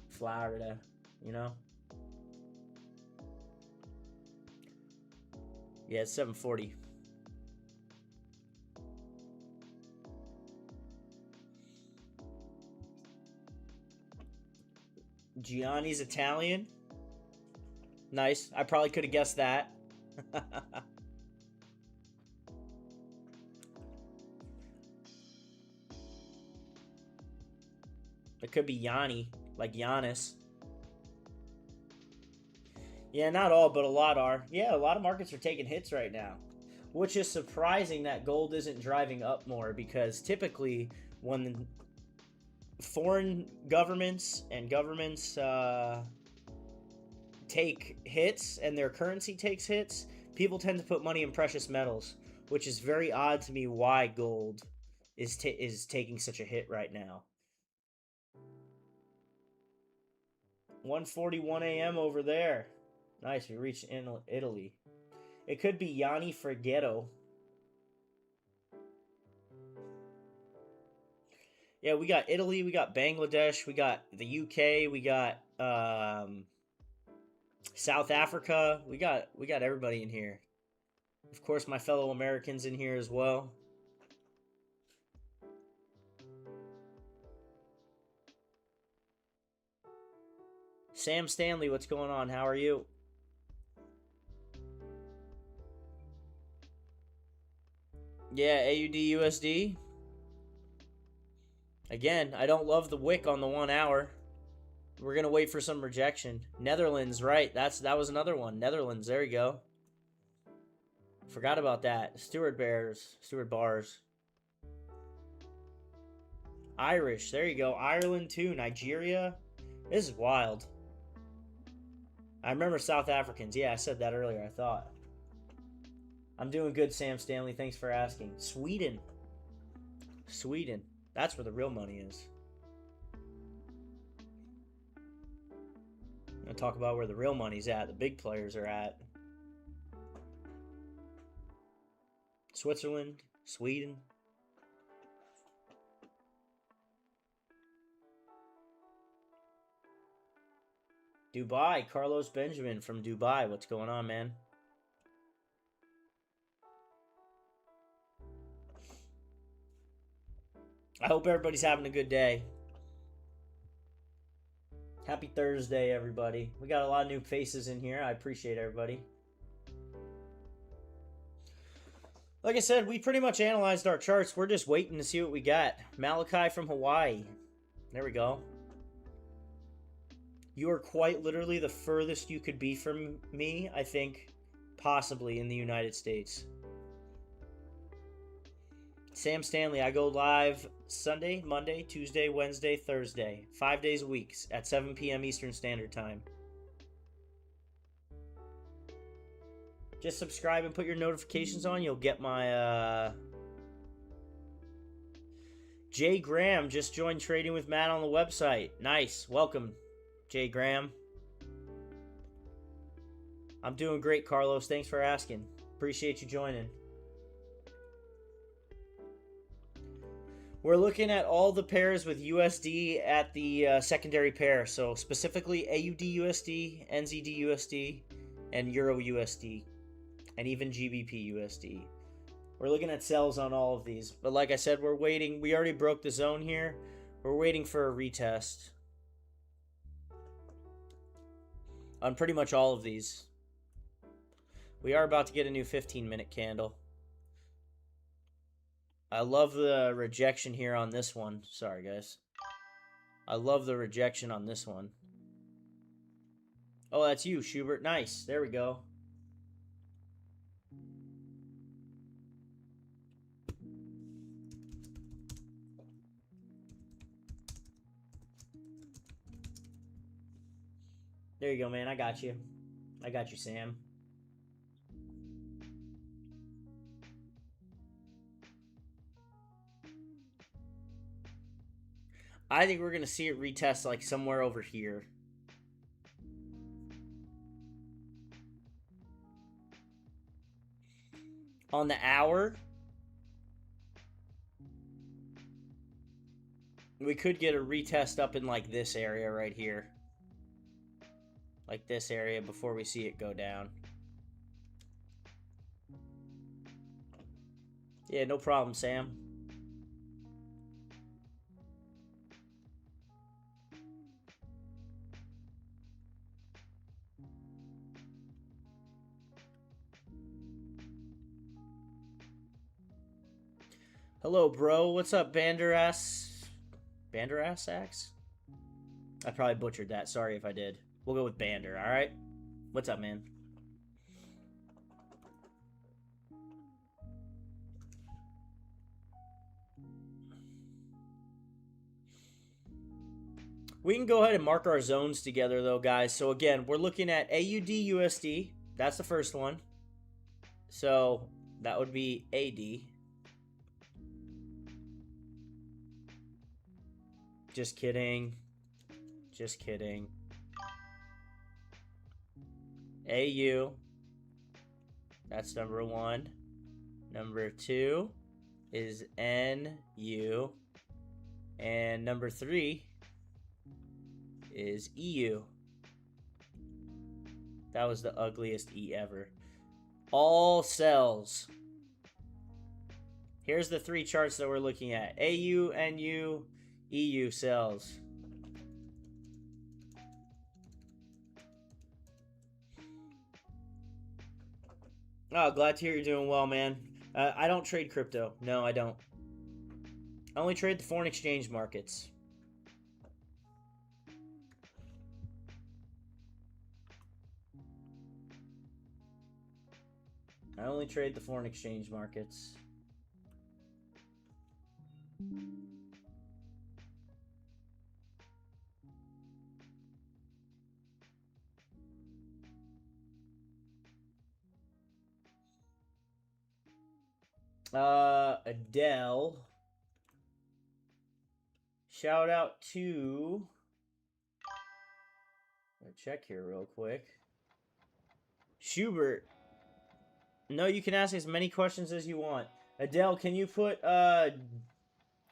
Florida, you know? Yeah, it's 7:40. Gianni's Italian. Nice. I probably could have guessed that. It could be Yanni, like Giannis. Yeah, not all, but a lot are. Yeah, a lot of markets are taking hits right now, which is surprising that gold isn't driving up more, because typically when foreign governments and governments take hits and their currency takes hits, people tend to put money in precious metals, which is very odd to me why gold is taking such a hit right now. 1:41 a.m. over there. Nice, we reached Italy. It could be Yanni Frighetto. Yeah, we got Italy, we got Bangladesh, we got the UK, we got South Africa. We got everybody in here. Of course, my fellow Americans in here as well. Sam Stanley, what's going on? How are you? Yeah, AUD USD. Again, I don't love the wick on the 1 hour. We're going to wait for some rejection. Netherlands, right. That was another one. Netherlands, there you go. Forgot about that. Stewart Bars. Irish. There you go. Ireland too. Nigeria. This is wild. I remember South Africans. Yeah, I said that earlier, I thought. I'm doing good, Sam Stanley. Thanks for asking. Sweden. Sweden. That's where the real money is. I'm going to talk about where the real money's at. The big players are at. Switzerland. Sweden. Dubai. Carlos Benjamin from Dubai. What's going on, man? I hope everybody's having a good day. Happy Thursday, everybody. We got a lot of new faces in here. I appreciate everybody. Like I said, we pretty much analyzed our charts. We're just waiting to see what we got. Malachi from Hawaii. There we go. You are quite literally the furthest you could be from me, I think, possibly in the United States. Sam Stanley, I go live Sunday, Monday, Tuesday, Wednesday, Thursday. 5 days a week at 7 p.m. Eastern Standard Time. Just subscribe and put your notifications on. You'll get my... Jay Graham just joined Trading with Matt on the website. Nice. Welcome, Jay Graham. I'm doing great, Carlos. Thanks for asking. Appreciate you joining. We're looking at all the pairs with USD at the secondary pair. So specifically AUD USD, NZD USD, and Euro USD, and even GBP USD. We're looking at sells on all of these. But like I said, we're waiting. We already broke the zone here. We're waiting for a retest on pretty much all of these. We are about to get a new 15-minute candle. I love the rejection here on this one. Sorry, guys. I love the rejection on this one. Oh, that's you, Schubert. Nice. There we go. There you go, man. I got you. I got you, Sam. I think we're going to see it retest like somewhere over here. On the hour, we could get a retest up in like this area right here. Like this area before we see it go down. Yeah, no problem, Sam. Hello, bro. What's up, Banderass? Banderassax? I probably butchered that. Sorry if I did. We'll go with Bander, alright? What's up, man? We can go ahead and mark our zones together, though, guys. So, again, we're looking at AUD USD. That's the first one. So, that would be AD. Just kidding. Just kidding. AU. That's number one. Number two is NU. And number three is EU. That was the ugliest E ever. All sells. Here's the three charts that we're looking at. AU, NU, EU sells. Oh, glad to hear you're doing well, man. I don't trade crypto. No, I don't. I only trade the foreign exchange markets. I only trade the foreign exchange markets. Adele. Shout out to... check here real quick. Schubert. No, you can ask as many questions as you want. Adele, can you put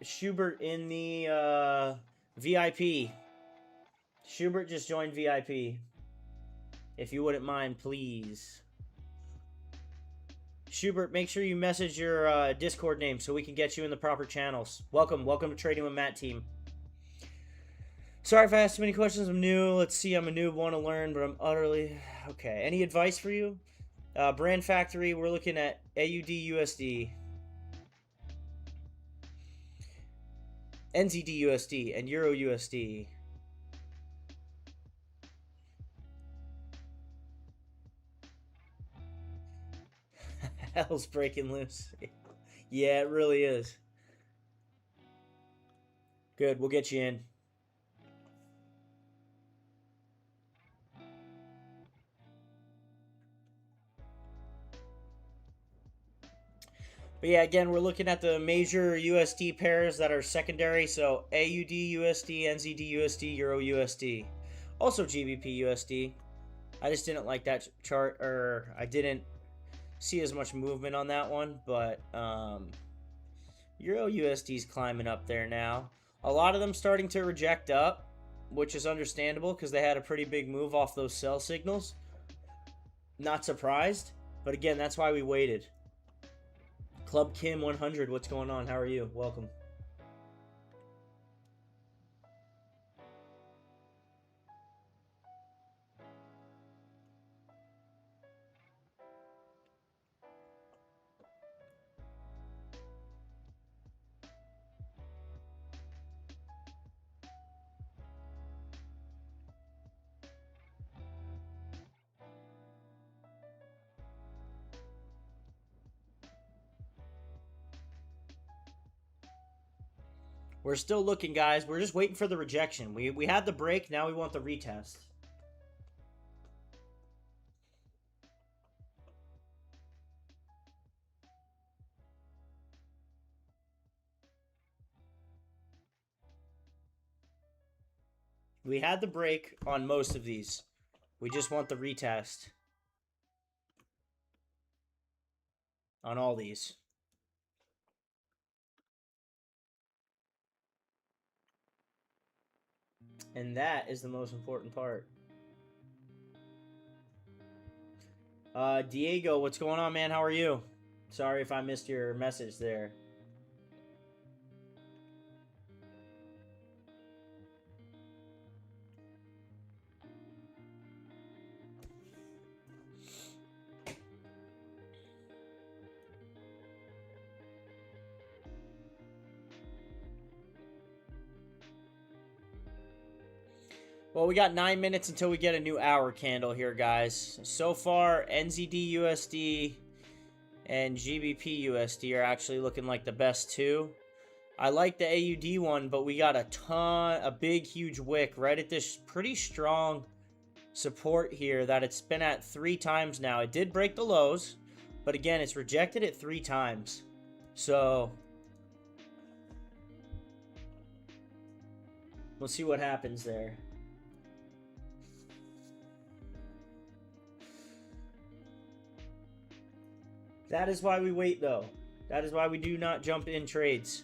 Schubert in the VIP? Schubert just joined VIP. If you wouldn't mind, please. Schubert, make sure you message your Discord name so we can get you in the proper channels. Welcome to Trading with Matt team. Sorry if I asked too many questions. I'm new. Let's see. I'm a noob, want to learn, but I'm utterly... Okay. Any advice for you? Brand Factory, we're looking at AUD USD, NZD USD, and Euro USD. Hell's breaking loose. Yeah, it really is. Good, we'll get you in. But yeah, again, we're looking at the major USD pairs that are secondary. So AUD USD, NZD USD, Euro USD. Also GBP USD. I just didn't like that chart, or I didn't see as much movement on that one. But Euro USD is climbing up there now. A lot of them starting to reject up, which is understandable because they had a pretty big move off those sell signals. Not surprised. But again, that's why we waited. Club Kim 100, what's going on? How are you? Welcome. We're still looking, guys. We're just waiting for the rejection. We had the break. Now we want the retest. We had the break on most of these. We just want the retest on all these. And that is the most important part. Diego, what's going on, man? How are you? Sorry if I missed your message there. Well, we got 9 minutes until we get a new hour candle here, guys. So far, NZD USD and GBP USD are actually looking like the best two. I like the AUD one, but we got a big, huge wick right at this pretty strong support here that it's been at 3 times now. It did break the lows, but again, it's rejected it 3 times. So we'll see what happens there. That is why we wait, though. That is why we do not jump in trades.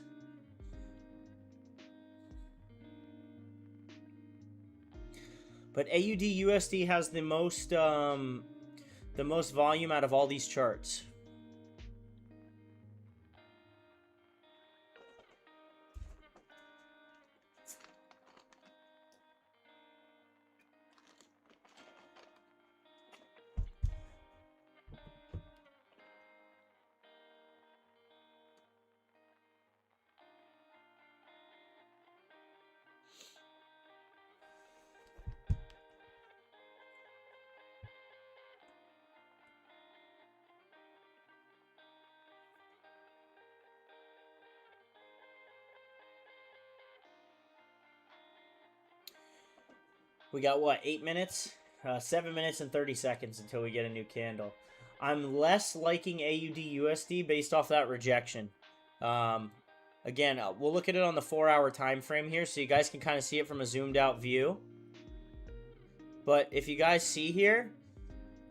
But AUD USD has the most volume out of all these charts. We got what, 8 minutes? 7 minutes and 30 seconds until we get a new candle. I'm less liking AUD USD based off that rejection. Again, we'll look at it on the 4-hour time frame here so you guys can kind of see it from a zoomed out view. But if you guys see here,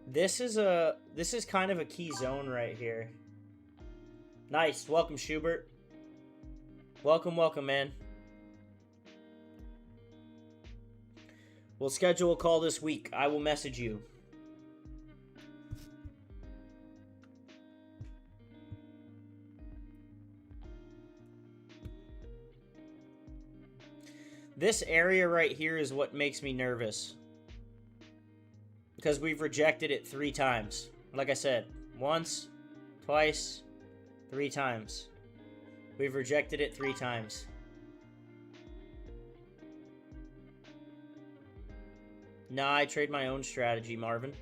this is kind of a key zone right here. Nice. Welcome, Schubert. Welcome, man. We'll schedule a call this week. I will message you. This area right here is what makes me nervous. Because we've rejected it 3 times. Like I said, once, twice, 3 times. We've rejected it 3 times. Nah, I trade my own strategy, Marvin.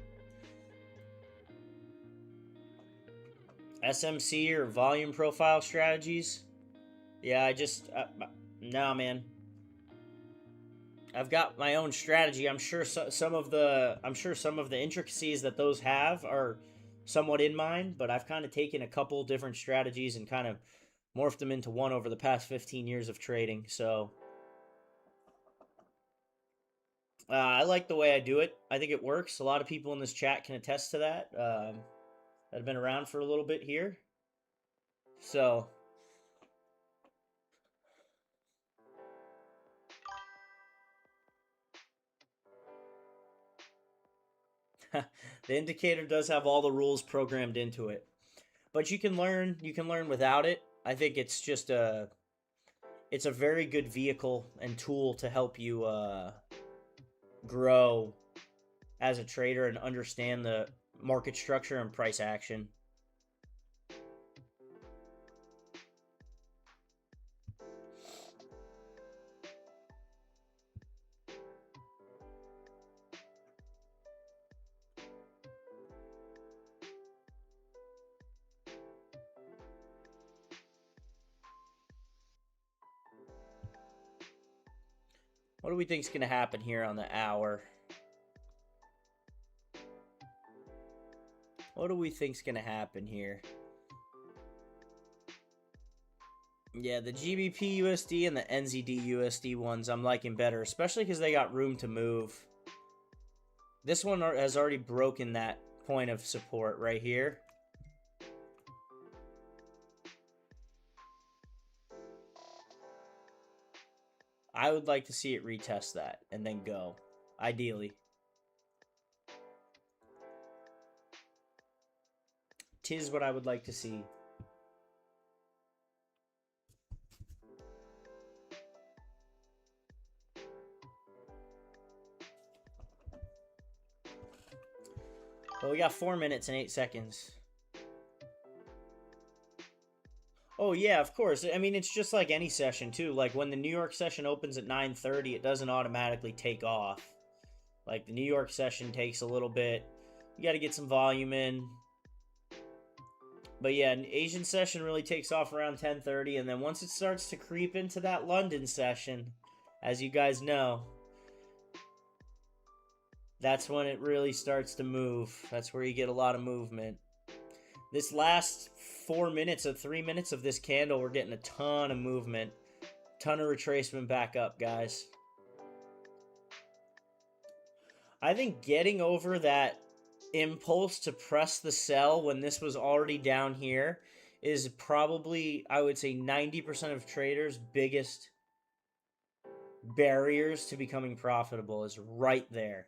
SMC or volume profile strategies? Yeah, I just... nah, man. I've got my own strategy. I'm sure some of the intricacies that those have are somewhat in mind, but I've kind of taken a couple different strategies and kind of morphed them into one over the past 15 years of trading. So I like the way I do it. I think it works. A lot of people in this chat can attest to that. That have been around for a little bit here. So the indicator does have all the rules programmed into it, but you can learn without it. I think it's just it's a very good vehicle and tool to help you grow as a trader and understand the market structure and price action. What do we think is going to happen here on the hour? What do we think is going to happen here? Yeah, the GBP USD and the NZD USD ones I'm liking better, especially because they got room to move. This one has already broken that point of support right here. I would like to see it retest that and then go, ideally. Tis what I would like to see. Well, we got 4 minutes and 8 seconds. Oh, yeah, of course. I mean, it's just like any session, too. Like, when the New York session opens at 9:30, it doesn't automatically take off. Like, the New York session takes a little bit. You got to get some volume in. But, yeah, an Asian session really takes off around 10:30. And then once it starts to creep into that London session, as you guys know, that's when it really starts to move. That's where you get a lot of movement. This last 4 minutes of 3 minutes of this candle, we're getting a ton of movement. Ton of retracement back up, guys. I think getting over that impulse to press the sell when this was already down here is probably, I would say, 90% of traders' biggest barriers to becoming profitable is right there.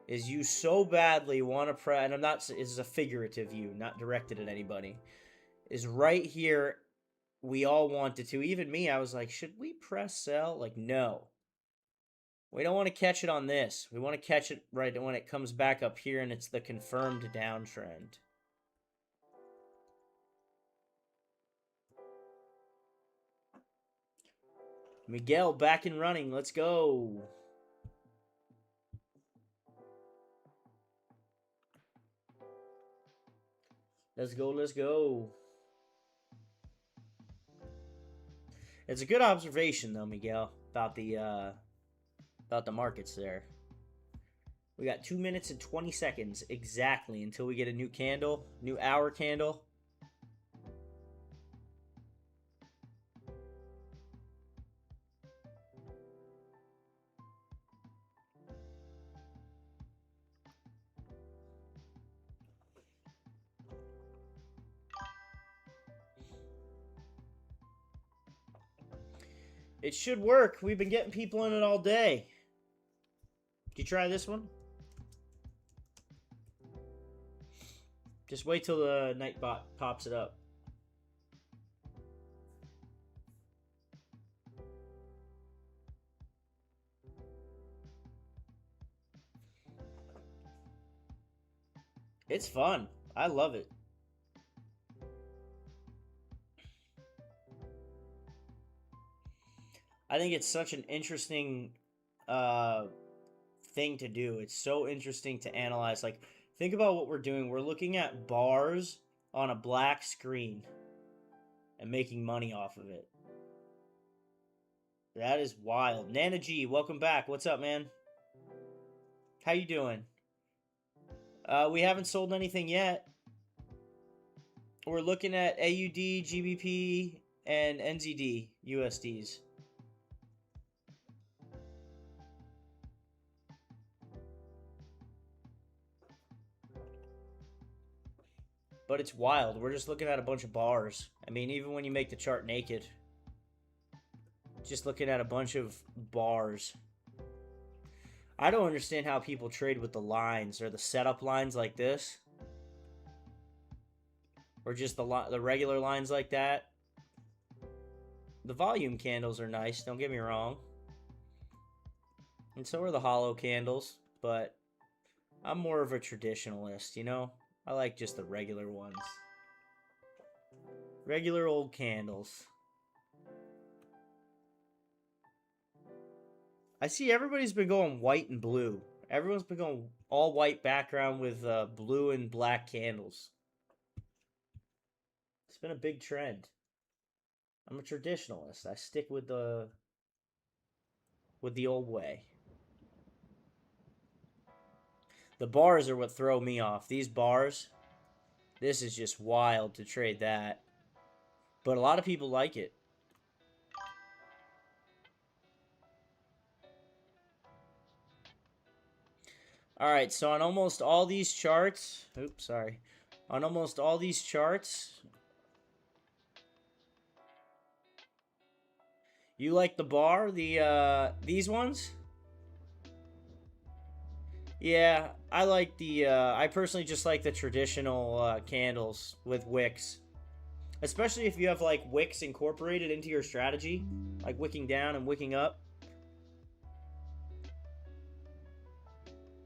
Is you so badly want to press, and I'm not, this is a figurative you, not directed at anybody, is right here, we all wanted to, even me, I was like, should we press sell? Like, no. We don't want to catch it on this. We want to catch it right when it comes back up here and it's the confirmed downtrend. Miguel back and running. Let's go. Let's go, let's go. It's a good observation, though, Miguel, about the markets there. We got 2 minutes and 20 seconds exactly until we get a new candle, new hour candle. It should work. We've been getting people in it all day. Did you try this one? Just wait till the Nightbot pops it up. It's fun. I love it. I think it's such an interesting thing to do. It's so interesting to analyze. Like, think about what we're doing. We're looking at bars on a black screen and making money off of it. That is wild. Nana G, welcome back. What's up, man? How you doing? We haven't sold anything yet. We're looking at AUD, GBP, and NZD USDs. But it's wild. We're just looking at a bunch of bars. I mean, even when you make the chart naked, just looking at a bunch of bars. I don't understand how people trade with the lines or the setup lines like this. Or just the regular lines like that. The volume candles are nice, don't get me wrong. And so are the hollow candles, but I'm more of a traditionalist, you know? I like just the regular ones. Regular old candles. I see everybody's been going white and blue. Everyone's been going all white background with blue and black candles. It's been a big trend. I'm a traditionalist. I stick with the old way. The bars are what throw me off. These bars, this is just wild to trade that. But a lot of people like it. All right, so on almost all these charts, oops, sorry. On almost all these charts, you like the bar, these ones? Yeah, I like I personally just like the traditional candles with wicks. Especially if you have like wicks incorporated into your strategy, like wicking down and wicking up.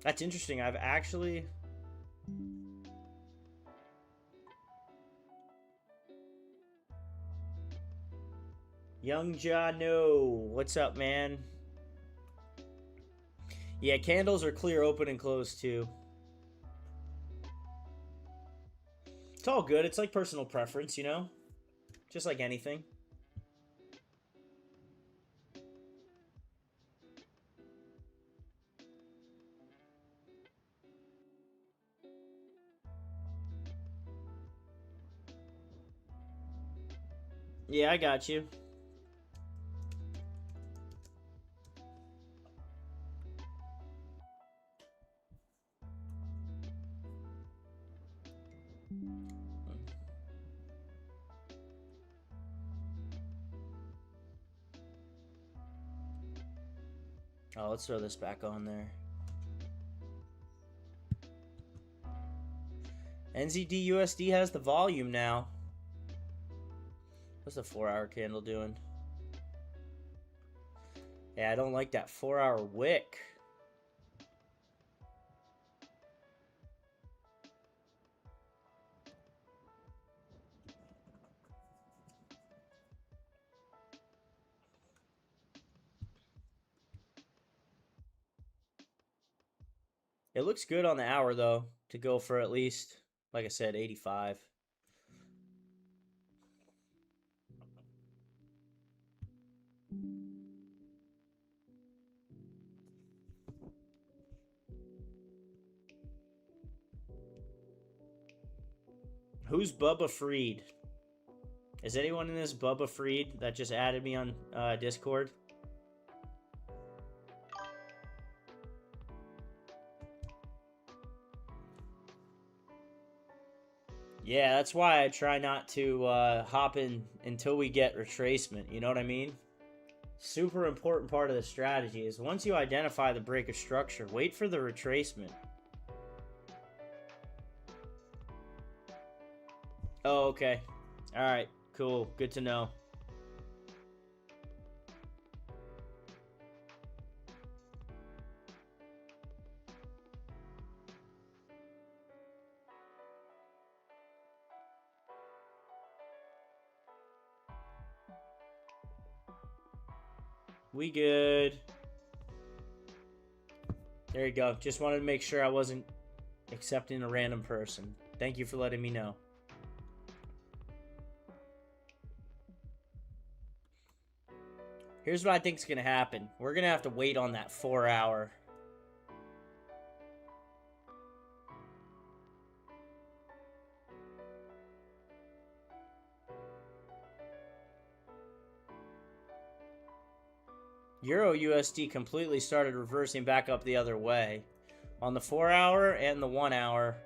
That's interesting. I've actually... Young Jano, what's up, man? Yeah, candles are clear, open, and closed too. It's all good. It's like personal preference, you know? Just like anything. Yeah, I got you. Oh, let's throw this back on there. NZD USD has the volume now. What's the 4-hour candle doing? Yeah, I don't like that 4-hour wick. It looks good on the hour, though, to go for at least, like I said, 85. Who's Bubba Freed? Is anyone in this Bubba Freed that just added me on Discord? Yeah, that's why I try not to hop in until we get retracement. You know what I mean? Super important part of the strategy is once you identify the break of structure, wait for the retracement. Oh, okay. All right, cool. Good to know. We good. There you go. Just wanted to make sure I wasn't accepting a random person. Thank you for letting me know. Here's what I think is going to happen. We're going to have to wait on that 4 hour. Euro USD completely started reversing back up the other way. On the 4 hour and the 1 hour,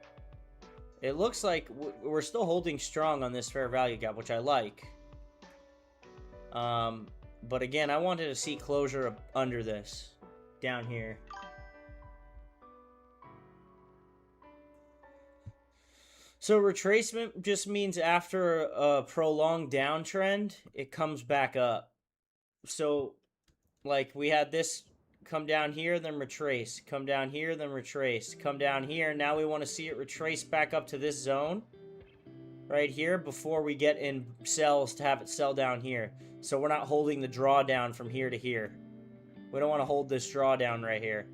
it looks like we're still holding strong on this fair value gap, which I like. But again, I wanted to see closure under this, down here. So retracement just means after a prolonged downtrend, it comes back up. So, like, we had this come down here, then retrace. Come down here, then retrace. Come down here. Now we want to see it retrace back up to this zone right here before we get in sells to have it sell down here. So we're not holding the drawdown from here to here. We don't want to hold this drawdown right here.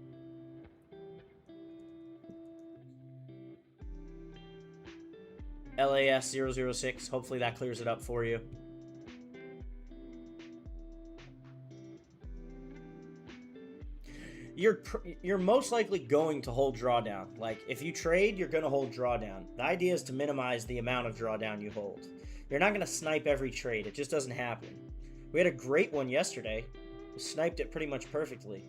LAS 006. Hopefully that clears it up for you. You're most likely going to hold drawdown. Like, if you trade, you're going to hold drawdown. The idea is to minimize the amount of drawdown you hold. You're not going to snipe every trade. It just doesn't happen. We had a great one yesterday. We sniped it pretty much perfectly.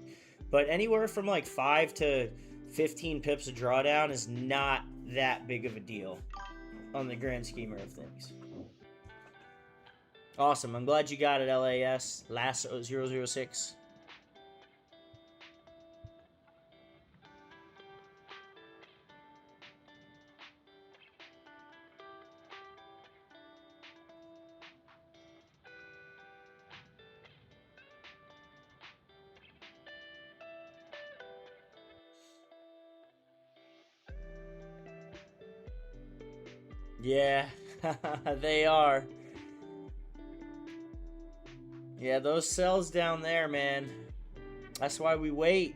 But anywhere from like 5 to 15 pips of drawdown is not that big of a deal on the grand scheme of things. Awesome. I'm glad you got it, LAS. LAS 006. Yeah, they are. Yeah, those cells down there, man. That's why we wait.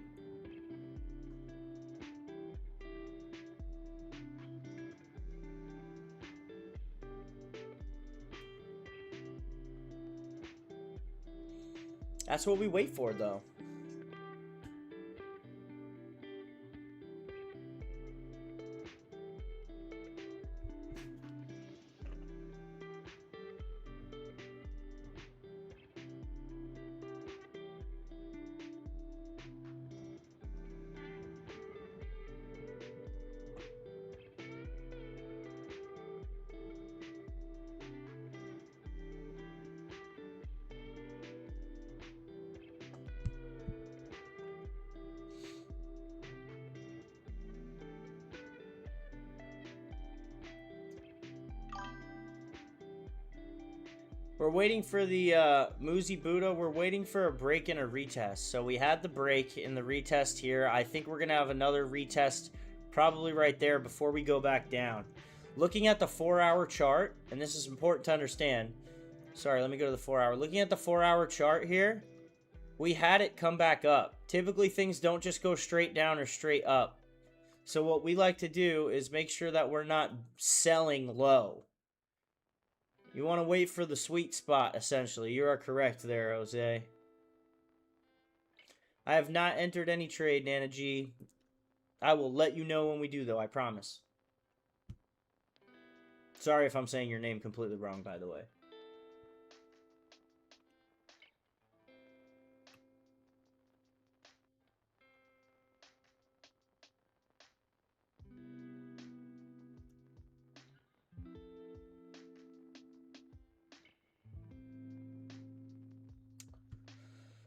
That's what we wait for, though. We're waiting for the Muzi Buddha. We're waiting for a break and a retest. So we had the break in the retest here. I think we're going to have another retest probably right there before we go back down. Looking at the 4-hour chart, and this is important to understand. Sorry, let me go to the 4-hour. Looking at the 4-hour chart here, we had it come back up. Typically, things don't just go straight down or straight up. So what we like to do is make sure that we're not selling low. You want to wait for the sweet spot, essentially. You are correct there, Jose. I have not entered any trade, Nana G. I will let you know when we do, though, I promise. Sorry if I'm saying your name completely wrong, by the way.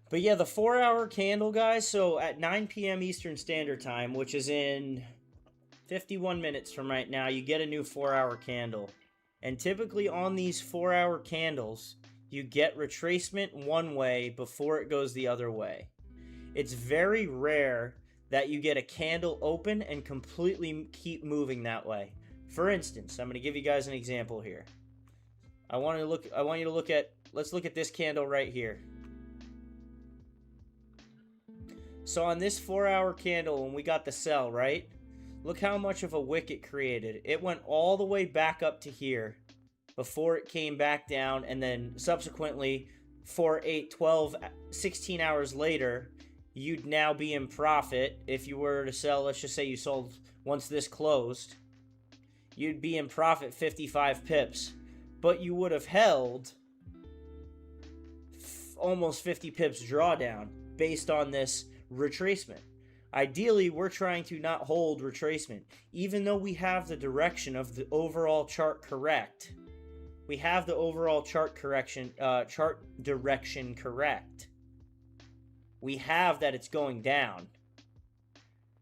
But yeah, the 4-hour candle, guys. So at 9 p.m. Eastern Standard Time, which is in 51 minutes from right now, you get a new 4-hour candle. And typically on these 4-hour candles, you get retracement one way before it goes the other way. It's very rare that you get a candle open and completely keep moving that way. For instance, I'm going to give you guys an example here. I want you to look at, let's look at this candle right here. So on this 4-hour candle, when we got the sell, right? Look how much of a wick it created. It went all the way back up to here before it came back down, and then subsequently 4, 8, 12, 16 hours later, you'd now be in profit. If you were to sell, let's just say you sold once this closed, you'd be in profit 55 pips. But you would have held almost 50 pips drawdown based on this retracement. Ideally, we're trying to not hold retracement. Even though we have the direction of the overall chart correct, we have the overall chart direction correct. We have that it's going down.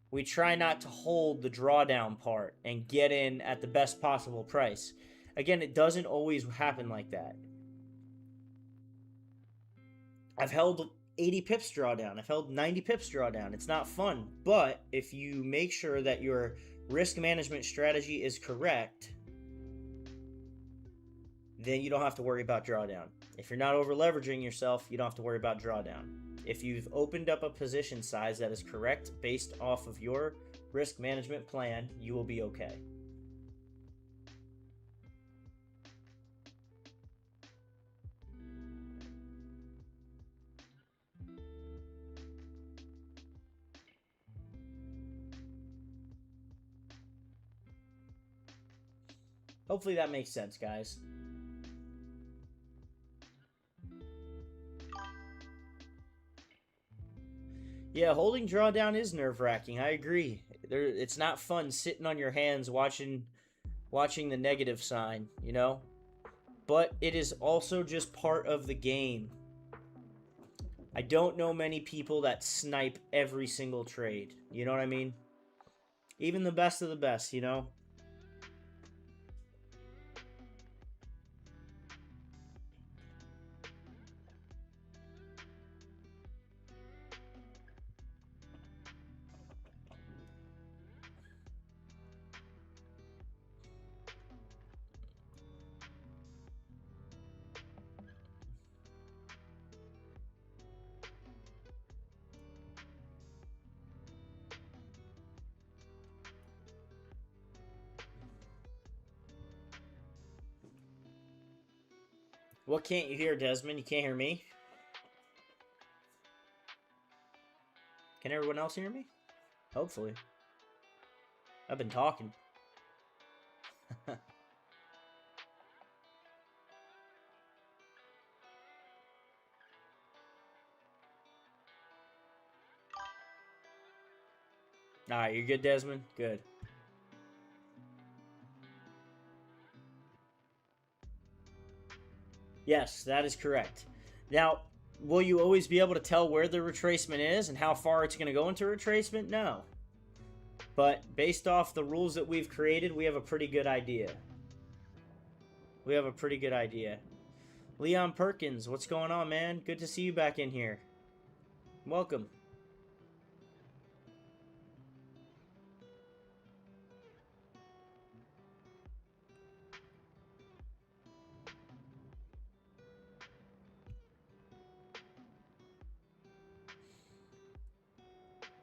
We try not to hold the drawdown part and get in at the best possible price. Again, it doesn't always happen like that. I've held 80 pips drawdown. I've held 90 pips drawdown. It's not fun. But if you make sure that your risk management strategy is correct, then you don't have to worry about drawdown. If you're not over leveraging yourself, you don't have to worry about drawdown. If you've opened up a position size that is correct based off of your risk management plan, you will be okay. Hopefully that makes sense, guys. Yeah, holding drawdown is nerve-wracking. I agree. It's not fun sitting on your hands watching the negative sign, you know? But it is also just part of the game. I don't know many people that snipe every single trade. You know what I mean? Even the best of the best, you know? What can't you hear, Desmond? You can't hear me? Can everyone else hear me? Hopefully. I've been talking. Alright, you're good, Desmond? Good. Yes, that is correct. Now, will you always be able to tell where the retracement is and how far it's going to go into retracement? No. But based off the rules that we've created, we have a pretty good idea. Leon Perkins, what's going on, man? Good to see you back in here. Welcome.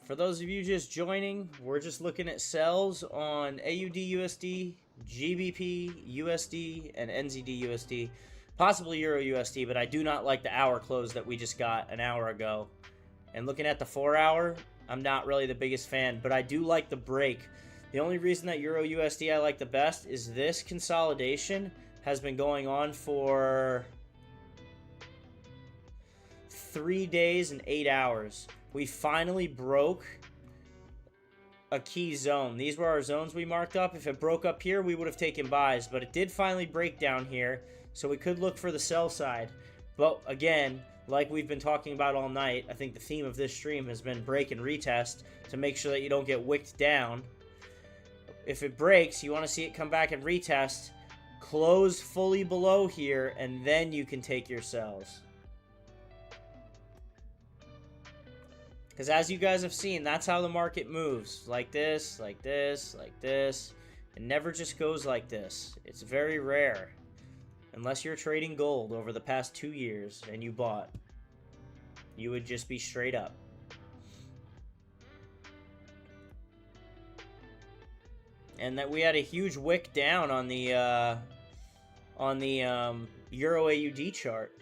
For those of you just joining, we're just looking at sells on AUD USD, GBP USD, and NZD USD, possibly Euro USD, but I do not like the hour close that we just got an hour ago. And looking at the 4 hour, I'm not really the biggest fan, but I do like the break. The only reason that Euro USD I like the best is this consolidation has been going on for 3 days and 8 hours. We finally broke a key zone. These were our zones we marked up. If it broke up here, we would have taken buys, but it did finally break down here, so we could look for the sell side. But again, like we've been talking about all night, I think the theme of this stream has been break and retest to make sure that you don't get wicked down. If it breaks, you want to see it come back and retest, close fully below here, and then you can take your sells. Because as you guys have seen, that's how the market moves. Like this, like this, like this. It never just goes like this. It's very rare. Unless you're trading gold over the past 2 years and you bought. You would just be straight up. And that we had a huge wick down on the Euro AUD chart.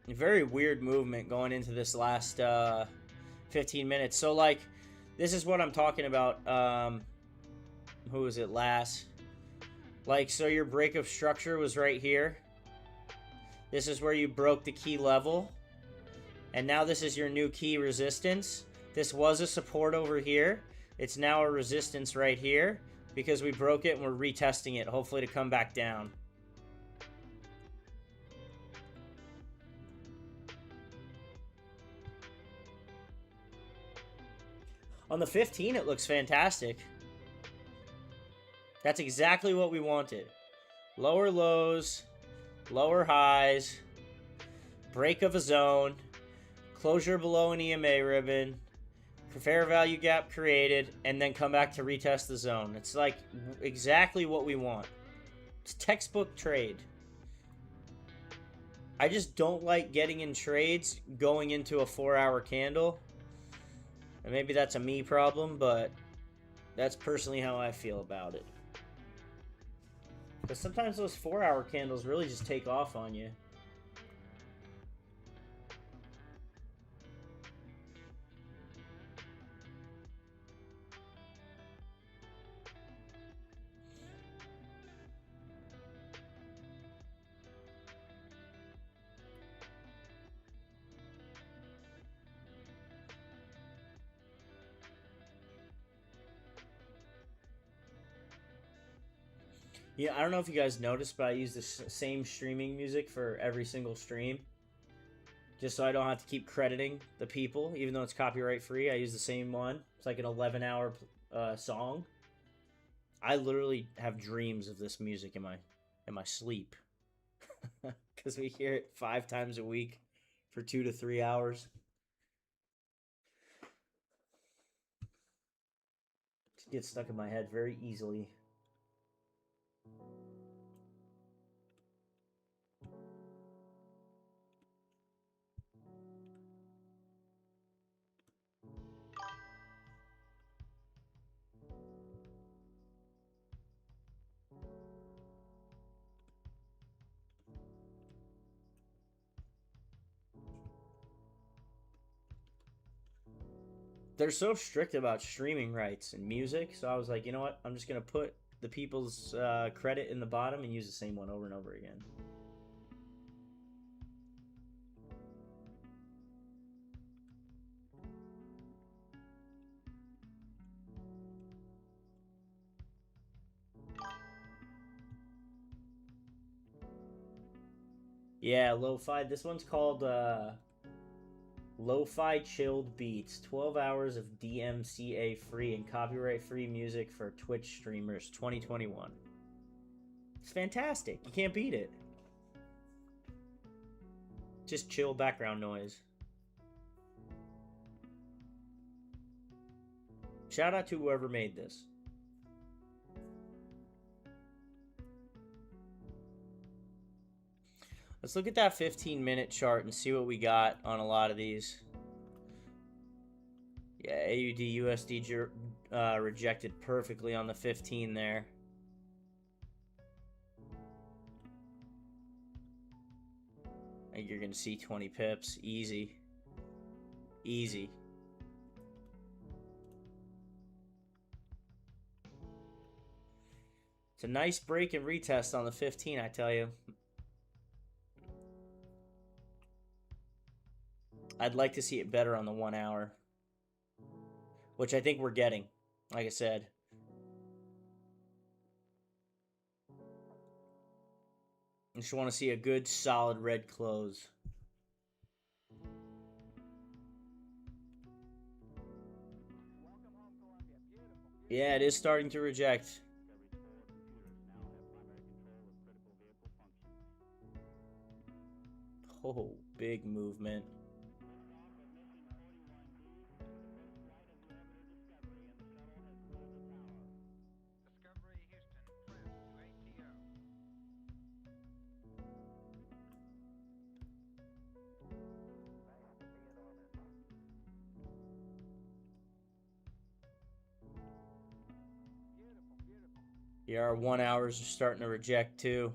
Very weird movement going into this last 15 minutes. So, like, this is what I'm talking about. Who was it last? Like, so your break of structure was right here. This is where you broke the key level. And now this is your new key resistance. This was a support over here. It's now a resistance right here because we broke it and we're retesting it, hopefully to come back down. On the 15, it looks fantastic. That's exactly what we wanted. Lower lows, lower highs, break of a zone, closure below an EMA ribbon, fair value gap created, and then come back to retest the zone. It's like exactly what we want. It's textbook trade. I just don't like getting in trades going into a 4-hour candle. And maybe that's a me problem, but that's personally how I feel about it. Because sometimes those 4-hour candles really just take off on you. Yeah, I don't know if you guys noticed, but I use the same streaming music for every single stream. Just so I don't have to keep crediting the people, even though it's copyright free. I use the same one. It's like an 11-hour song. I literally have dreams of this music in my sleep. Because we hear it 5 times a week for 2 to 3 hours. It gets stuck in my head very easily. They're so strict about streaming rights and music, so I was like, you know what? I'm just going to put the people's credit in the bottom and use the same one over and over again. Yeah, lo-fi. This one's called Lo-Fi Chilled Beats. 12 hours of DMCA free and copyright free music for Twitch streamers 2021. It's fantastic. You can't beat it. Just chill background noise. Shout out to whoever made this. Let's look at that 15-minute chart and see what we got on a lot of these. Yeah, AUD USD rejected perfectly on the 15 there. I think you're going to see 20 pips. Easy. Easy. It's a nice break and retest on the 15, I tell you. I'd like to see it better on the 1 hour, which I think we're getting, like I said. I just want to see a good, solid red close. Yeah, it is starting to reject. Oh, big movement. Yeah, our 1 hours are starting to reject too.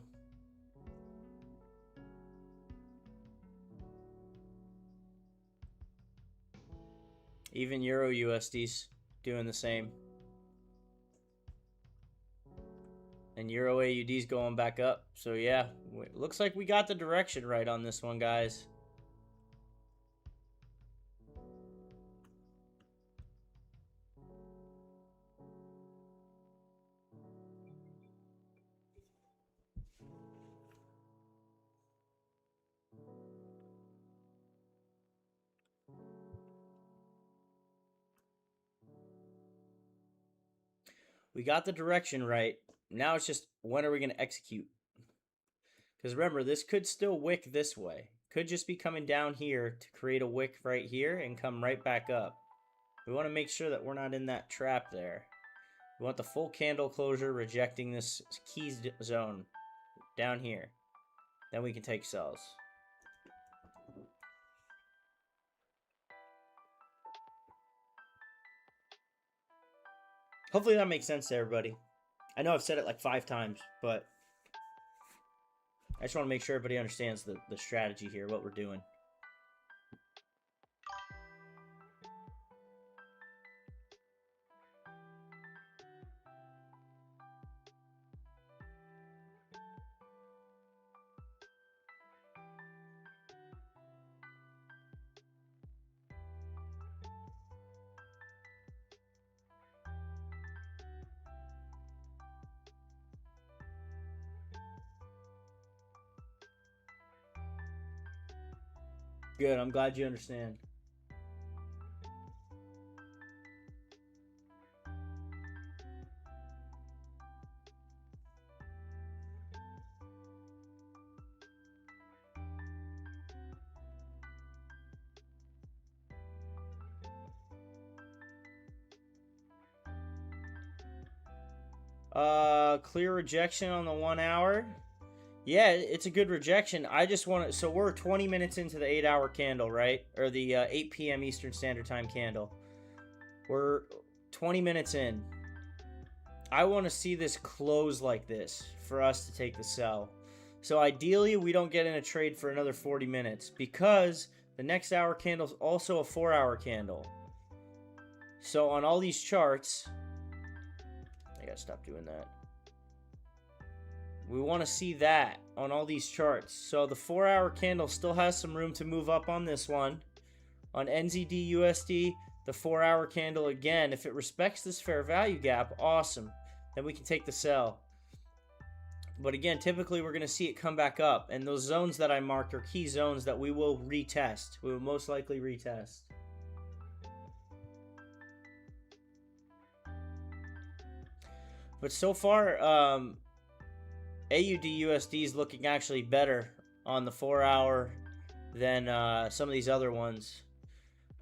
Even Euro USD's doing the same. And Euro AUD's going back up. So yeah, looks like we got the direction right on this one, guys. We got the direction right. Now it's just, when are we going to execute? Because remember, this could still wick this way. Could just be coming down here to create a wick right here and come right back up. We want to make sure that we're not in that trap there. We want the full candle closure rejecting this key zone down here. Then we can take sells. Hopefully that makes sense to everybody. I know I've said it like 5 times, but I just want to make sure everybody understands the strategy here, what we're doing. Good, I'm glad you understand. Clear rejection on the 1 hour. Yeah, it's a good rejection. I just want to, so we're 20 minutes into the 8-hour candle, right? Or the 8 p.m. Eastern Standard Time candle. We're 20 minutes in. I want to see this close like this for us to take the sell. So ideally, we don't get in a trade for another 40 minutes because the next hour candle is also a 4-hour candle. So on all these charts, I gotta stop doing that. We want to see that on all these charts. So the 4-hour candle still has some room to move up on this one. On NZD USD, the 4-hour candle again, if it respects this fair value gap, awesome. Then we can take the sell. But again, typically we're going to see it come back up. And those zones that I marked are key zones that we will retest. We will most likely retest. But so far, AUD USD is looking actually better on the 4-hour than some of these other ones.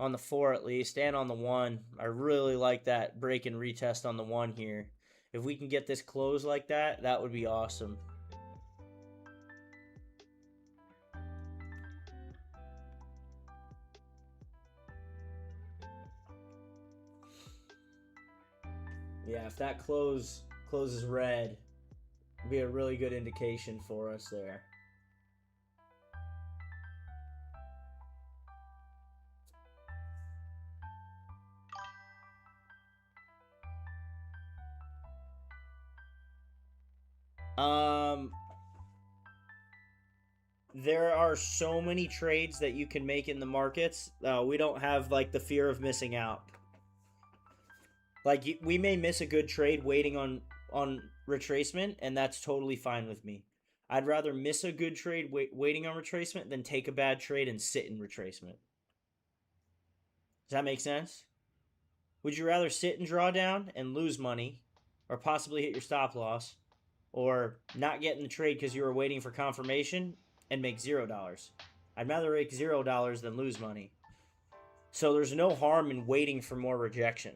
On the 4 at least, and on the 1. I really like that break and retest on the 1 here. If we can get this close like that, that would be awesome. Yeah, if that closes red, it'd be a really good indication for us there. Um, there are so many trades that you can make in the markets. We don't have like the fear of missing out. Like we may miss a good trade waiting on retracement, and that's totally fine with me. I'd rather miss a good trade waiting on retracement than take a bad trade and sit in retracement. Does that make sense? Would you rather sit and draw down and lose money, or possibly hit your stop loss, or not get in the trade because you were waiting for confirmation and make $0? I'd rather make $0 than lose money. So there's no harm in waiting for more rejection.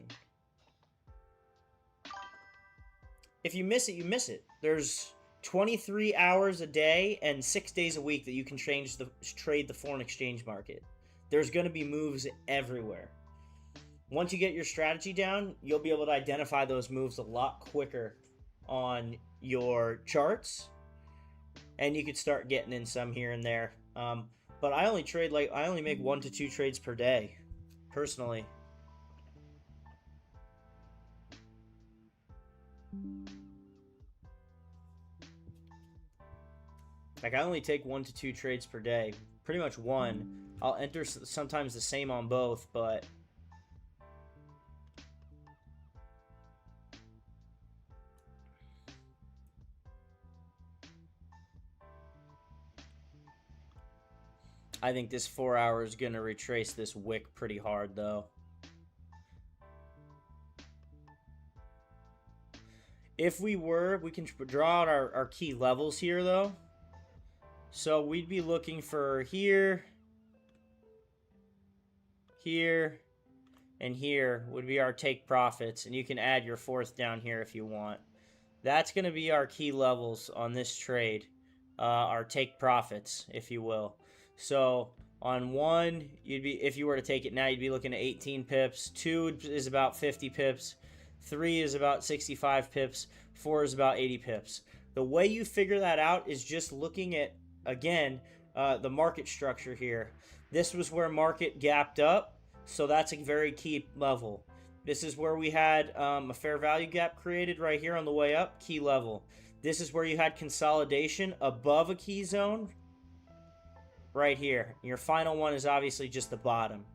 If you miss it, you miss it. There's 23 hours a day and 6 days a week that you can trade the foreign exchange market. There's going to be moves everywhere. Once you get your strategy down, you'll be able to identify those moves a lot quicker on your charts, and you could start getting in some here and there. But I only make 1 to 2 trades per day, personally. Like I only take 1 to 2 trades per day, pretty much one. I'll enter sometimes the same on both, but I think this 4 hour is going to retrace this wick pretty hard, though. If we can draw out our key levels here, though. So we'd be looking for here, here, and here would be our take profits. And you can add your fourth down here if you want. That's going to be our key levels on this trade. Our take profits, if you will. So on 1, if you were to take it now, you'd be looking at 18 pips. 2 is about 50 pips. 3 is about 65 pips. 4 is about 80 pips. The way you figure that out is just looking at, again, the market structure here. This was where market gapped up, so that's a very key level. This is where we had a fair value gap created right here on the way up, key level. This is where you had consolidation above a key zone right here. Your final one is obviously just the bottom.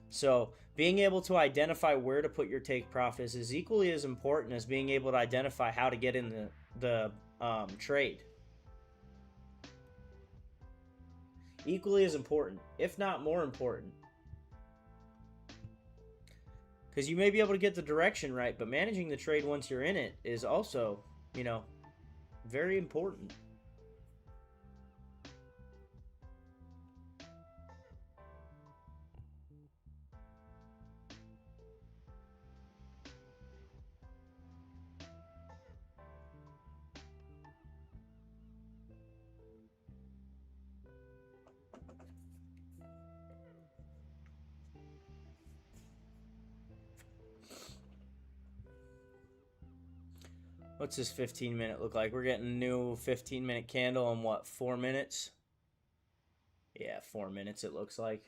So being able to identify where to put your take profits is equally as important as being able to identify how to get in the trade. Equally as important, if not more important. Because you may be able to get the direction right, but managing the trade once you're in it is also, very important. What's this 15-minute look like? We're getting a new 15-minute candle in what, 4 minutes? Yeah, 4 minutes it looks like.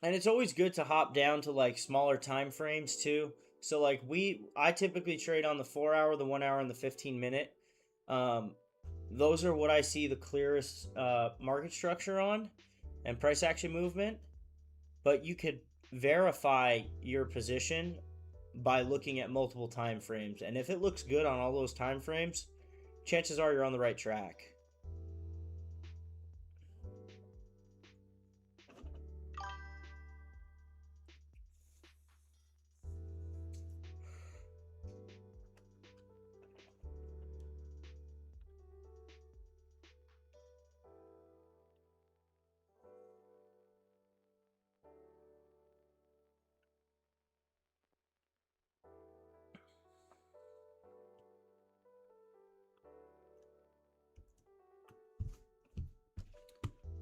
And it's always good to hop down to like smaller time frames too. So like I typically trade on the 4 hour, the 1 hour, and the 15-minute. Those are what I see the clearest market structure on and price action movement. But you could verify your position by looking at multiple time frames. And if it looks good on all those time frames, chances are you're on the right track.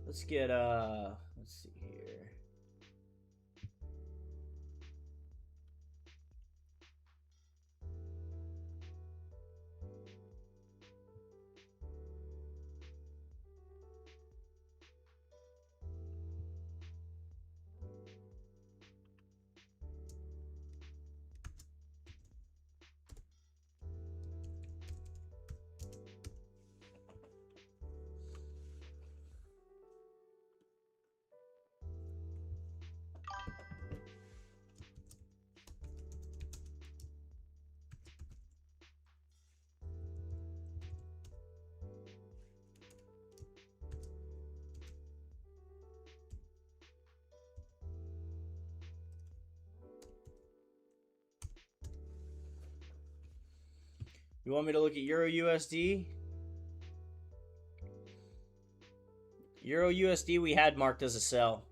Let's get let's see here. You want me to look at Euro USD? Euro USD we had marked as a sell.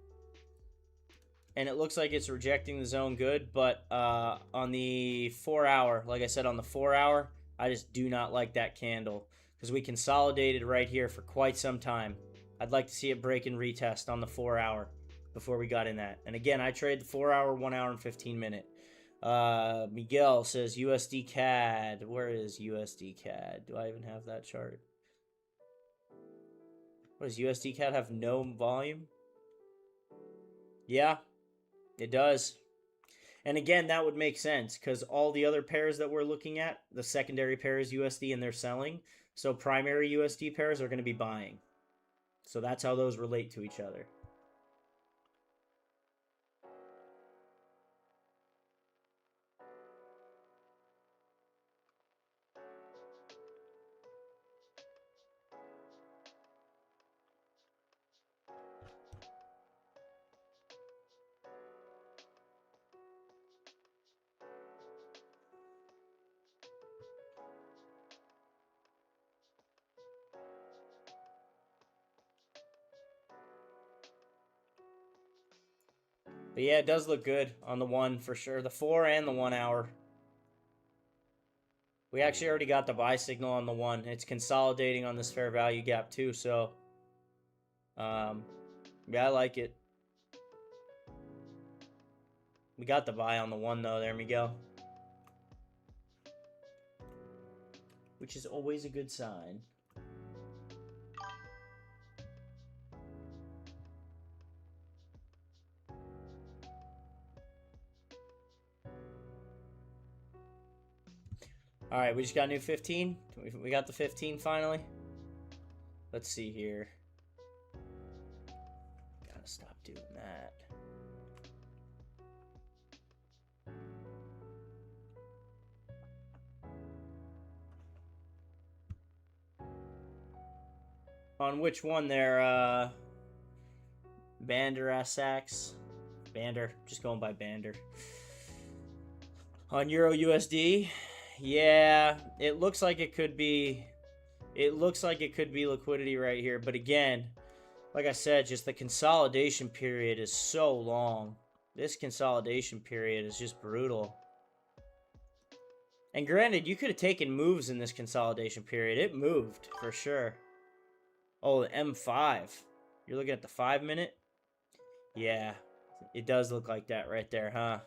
And it looks like it's rejecting the zone good, but on the 4 hour, like I said, on the 4 hour, I just do not like that candle because we consolidated right here for quite some time. I'd like to see it break and retest on the 4 hour before we got in that. And again, I trade the 4 hour, 1 hour, and 15 minute. Miguel says USD CAD. Where is USD CAD? Do I even have that chart? What does USD CAD have no volume? Yeah, it does. And again, that would make sense because all the other pairs that we're looking at, the secondary pair is USD and they're selling. So primary USD pairs are going to be buying. So that's how those relate to each other. But yeah, it does look good on the 1 for sure. The 4 and the 1 hour. We actually already got the buy signal on the 1. It's consolidating on this fair value gap too. So, yeah, I like it. We got the buy on the 1 though. There we go. Which is always a good sign. All right, we just got a new 15. We got the 15 finally. Let's see here. Gotta stop doing that. On which one there, Bander Assax? Bander, just going by Bander. On Euro USD, yeah, it looks like it could be. It looks like it could be liquidity right here, but again, like I said, just the consolidation period is so long. This consolidation period is just brutal. And granted, you could have taken moves in this consolidation period. It moved for sure. Oh, the M5. You're looking at the 5 minute? Yeah, it does look like that right there, huh?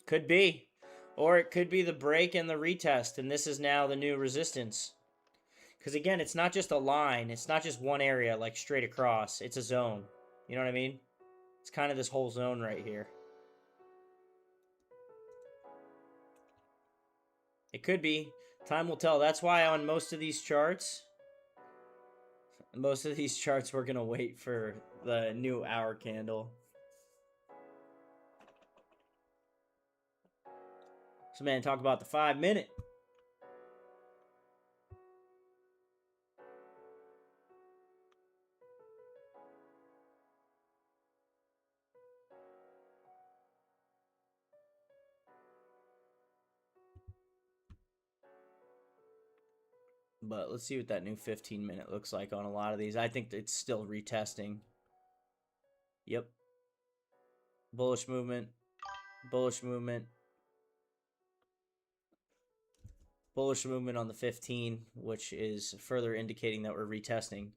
Could be. Or it could be the break and the retest, and this is now the new resistance. Because again, it's not just a line. It's not just one area, like straight across. It's a zone. You know what I mean? It's kind of this whole zone right here. It could be. Time will tell. That's why on most of these charts, we're going to wait for the new hour candle. So, man, talk about the 5 minute. But let's see what that new 15 minute looks like on a lot of these. I think it's still retesting. Yep. Bullish movement. Bullish movement. Bullish movement on the 15, which is further indicating that we're retesting.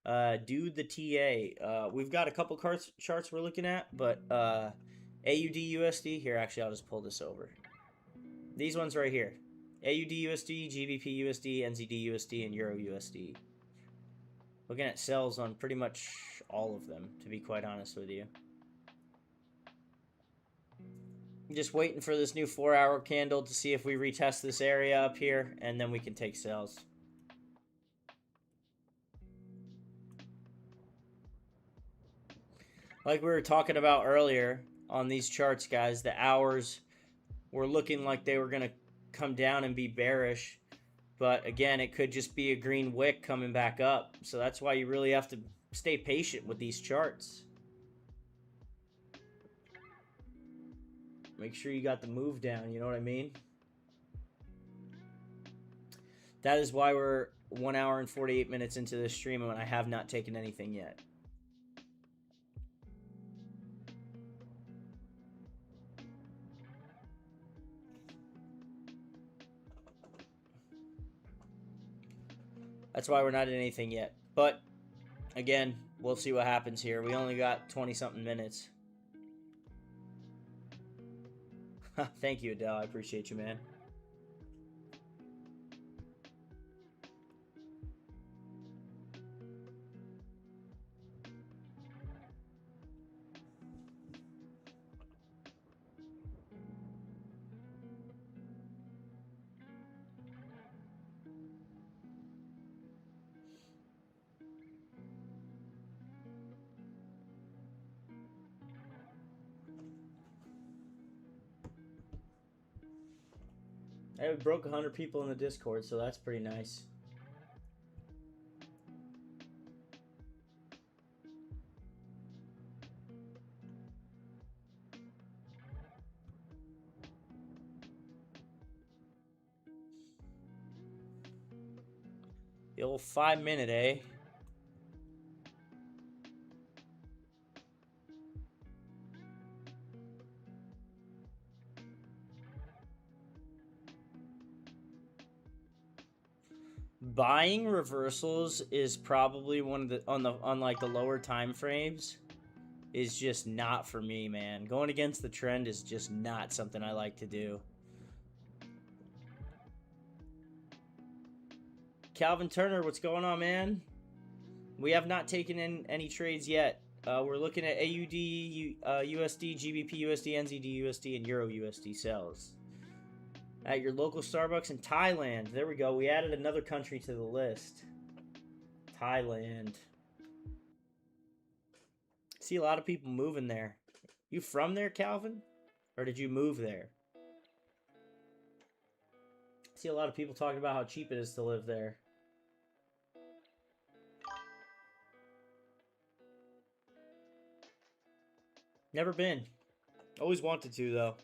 do the TA. We've got a couple charts we're looking at, but AUD USD. Here, actually, I'll just pull this over. These ones right here. AUD USD, GBP USD, NZD USD, and Euro USD. Looking at sells on pretty much all of them, to be quite honest with you. Just waiting for this new 4-hour candle to see if we retest this area up here, and then we can take sells. Like we were talking about earlier on these charts, guys, the hours were looking like they were going to come down and be bearish. But again, it could just be a green wick coming back up. So that's why you really have to stay patient with these charts. Make sure you got the move down, you know what I mean? That is why we're 1 hour and 48 minutes into this stream and I have not taken anything yet. That's why we're not in anything yet. But, again, we'll see what happens here. We only got 20-something minutes. Thank you, Adele. I appreciate you, man. Hey, we broke 100 people in the Discord, so that's pretty nice. The old 5-minute, eh? Buying reversals is probably one of the on like the lower time frames is just not for me, man. Going against the trend is just not something I like to do. Calvin Turner, what's going on, man? We have not taken in any trades yet. We're looking at AUD, USD, GBP USD, NZD USD, and Euro USD sells. At your local Starbucks in Thailand. There we go. We added another country to the list. Thailand. See a lot of people moving there. You from there, Calvin? Or did you move there? See a lot of people talking about how cheap it is to live there. Never been. Always wanted to, though.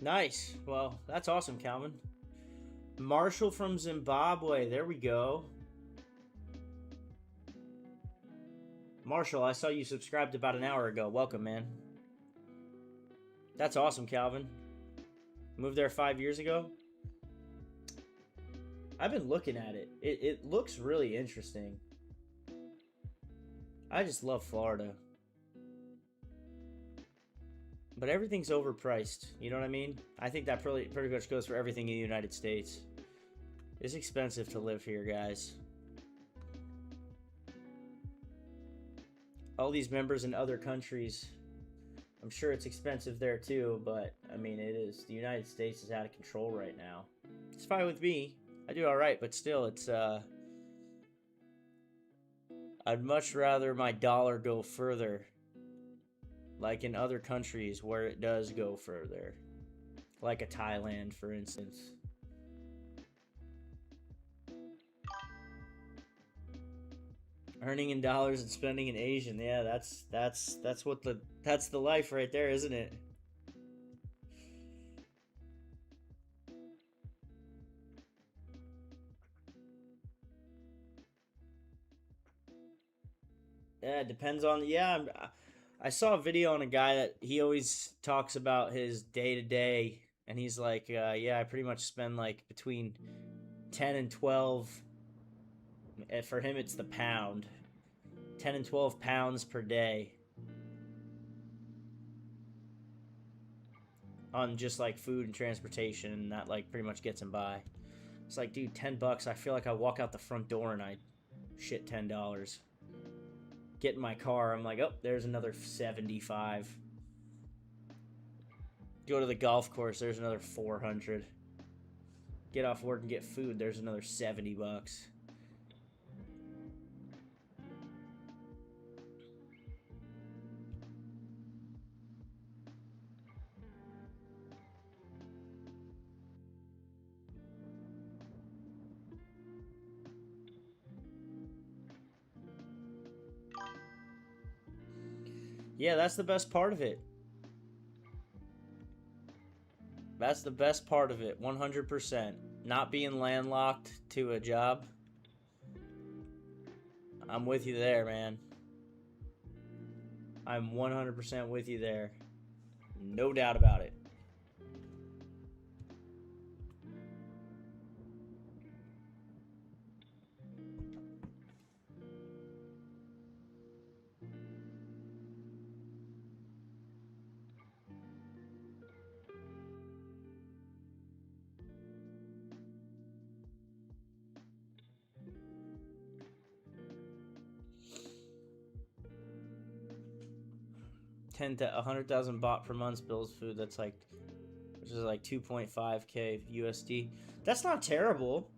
Nice. Well, that's awesome, Calvin. Marshall from Zimbabwe. There we go. Marshall, I saw you subscribed about an hour ago. Welcome, man. That's awesome, Calvin. Moved there 5 years ago. I've been looking at it. It looks really interesting. I just love Florida. But everything's overpriced. You know what I mean? I think that pretty much goes for everything in the United States. It's expensive to live here, guys. All these members in other countries, I'm sure it's expensive there too, but I mean, it is. The United States is out of control right now. It's fine with me. I do all right, but still, it's I'd much rather my dollar go further, like in other countries where it does go further, like a Thailand, for instance. Earning in dollars and spending in Asian. Yeah, that's the life right there, isn't it? Yeah, it depends on. Yeah, I saw a video on a guy that he always talks about his day to day, and he's like, yeah, I pretty much spend like between 10 and 12. For him, it's the pound. 10 and 12 pounds per day on just like food and transportation, and that like pretty much gets him by. It's like, dude, $10. I feel like I walk out the front door and I shit $10. Get in my car, I'm like, oh, there's another 75. Go to the golf course, there's another 400. Get off work and get food, there's another $70. Yeah, that's the best part of it. That's the best part of it, 100%. Not being landlocked to a job. I'm with you there, man. I'm 100% with you there. No doubt about it. To 100,000 bought per month bills food. That's like, which is like 2.5k USD. That's not terrible.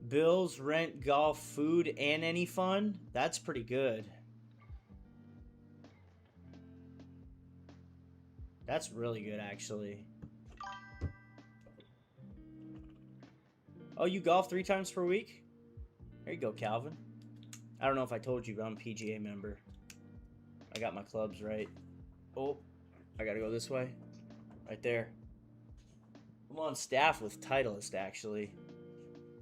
Bills, rent, golf, food, and any fun. That's pretty good. That's really good, actually. Oh, you golf 3 times per week? There you go, Calvin. I don't know if I told you, but I'm a PGA member. I got my clubs right. Oh, I gotta go this way. Right there. I'm on staff with Titleist, actually.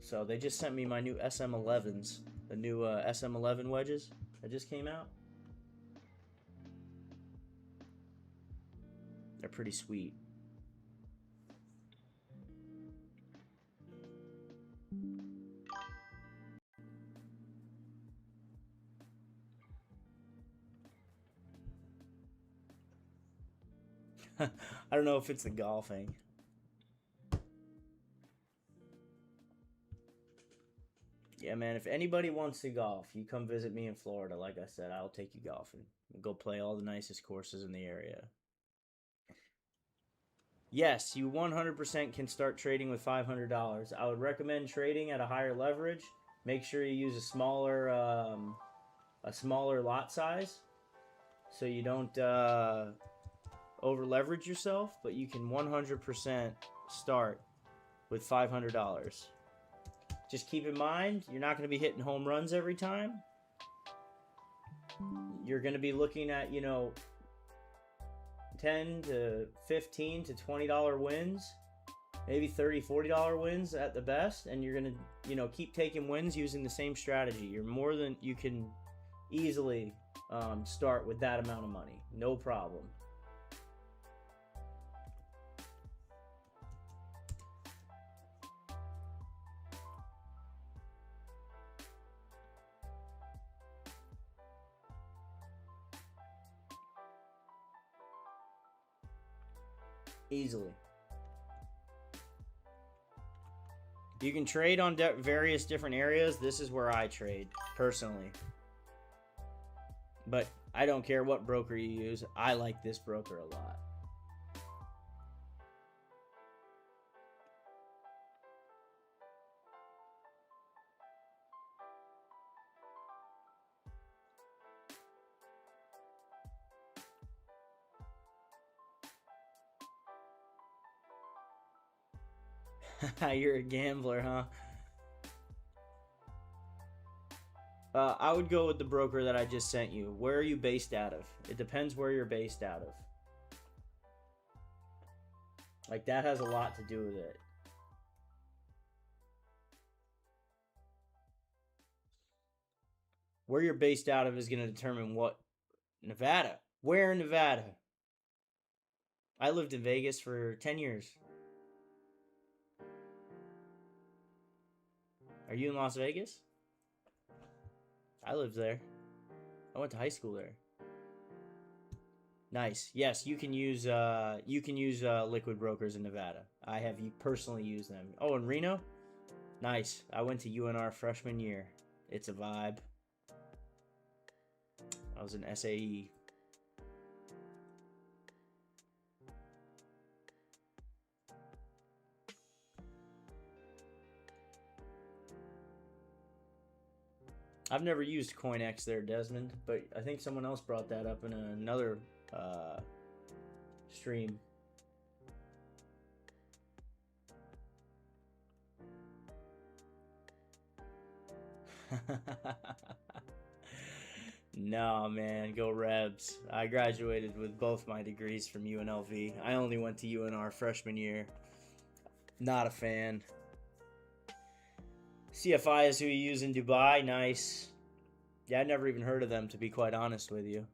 So they just sent me my new SM11s. The new SM11 wedges that just came out. They're pretty sweet. I don't know if it's the golfing. Yeah, man, if anybody wants to golf, you come visit me in Florida. Like I said, I'll take you golfing. We'll go play all the nicest courses in the area. Yes, you 100% can start trading with $500. I would recommend trading at a higher leverage. Make sure you use a smaller lot size so you don't over leverage yourself, but you can 100% start with $500. Just keep in mind, you're not going to be hitting home runs every time. You're going to be looking at, you know, $10 to $15 to $20 wins, maybe $30, $40 wins at the best, and you're going to, you know, keep taking wins using the same strategy. You're more than, you can easily start with that amount of money. No problem. Easily. You can trade on various different areas. This is where I trade, personally. But I don't care what broker you use. I like this broker a lot. You're a gambler, huh? I would go with the broker that I just sent you. Where are you based out of? It depends where you're based out of. Like, that has a lot to do with it. Where you're based out of is going to determine what. Nevada. Where in Nevada? I lived in Vegas for 10 years. Are you in Las Vegas? I lived there. I went to high school there. Nice. Yes, you can use liquid brokers in Nevada. I have personally used them. Oh, in Reno? Nice. I went to UNR freshman year. It's a vibe. I was an SAE. I've never used CoinX there, Desmond, but I think someone else brought that up in another stream. No, man, go Rebs. I graduated with both my degrees from UNLV. I only went to UNR freshman year. Not a fan. CFI is who you use in Dubai. Nice. Yeah, I never even heard of them, to be quite honest with you.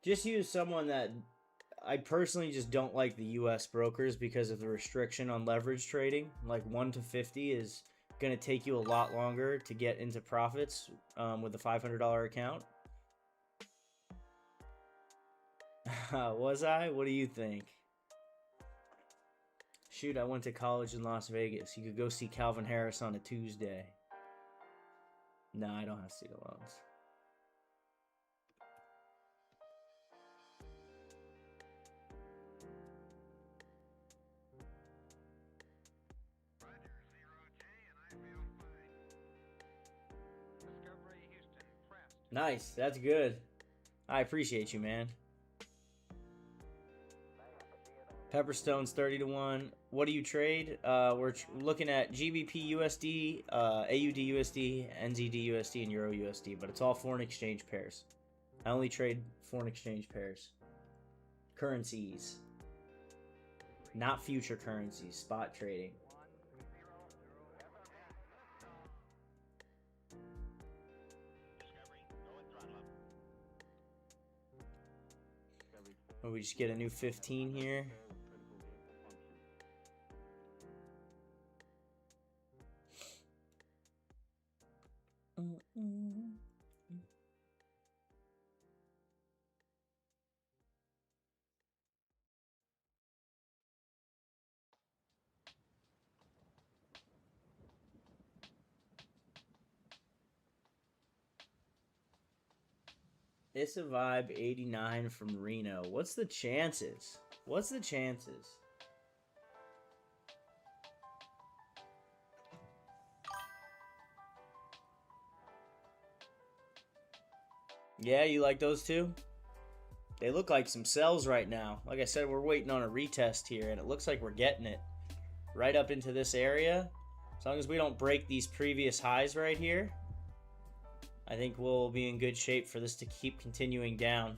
Just use someone that I personally just don't like the U.S. brokers because of the restriction on leverage trading. Like 1 to 50 is going to take you a lot longer to get into profits with a $500 account. Was I? What do you think? Shoot, I went to college in Las Vegas. You could go see Calvin Harris on a Tuesday. No, I don't have student loans. Nice. That's good. I appreciate you, man. Pepperstone's 30 to 1. What do you trade? We're looking at GBP USD, AUD USD, NZD USD, and Euro USD, but it's all foreign exchange pairs. I only trade foreign exchange pairs. Currencies. Not future currencies. Spot trading. Oh, we just get a new 15 here. It's a vibe 89 from Reno. What's the chances? What's the chances? Yeah, you like those two? They look like some sells right now. Like I said, we're waiting on a retest here, and it looks like we're getting it right up into this area. As long as we don't break these previous highs right here, I think we'll be in good shape for this to keep continuing down.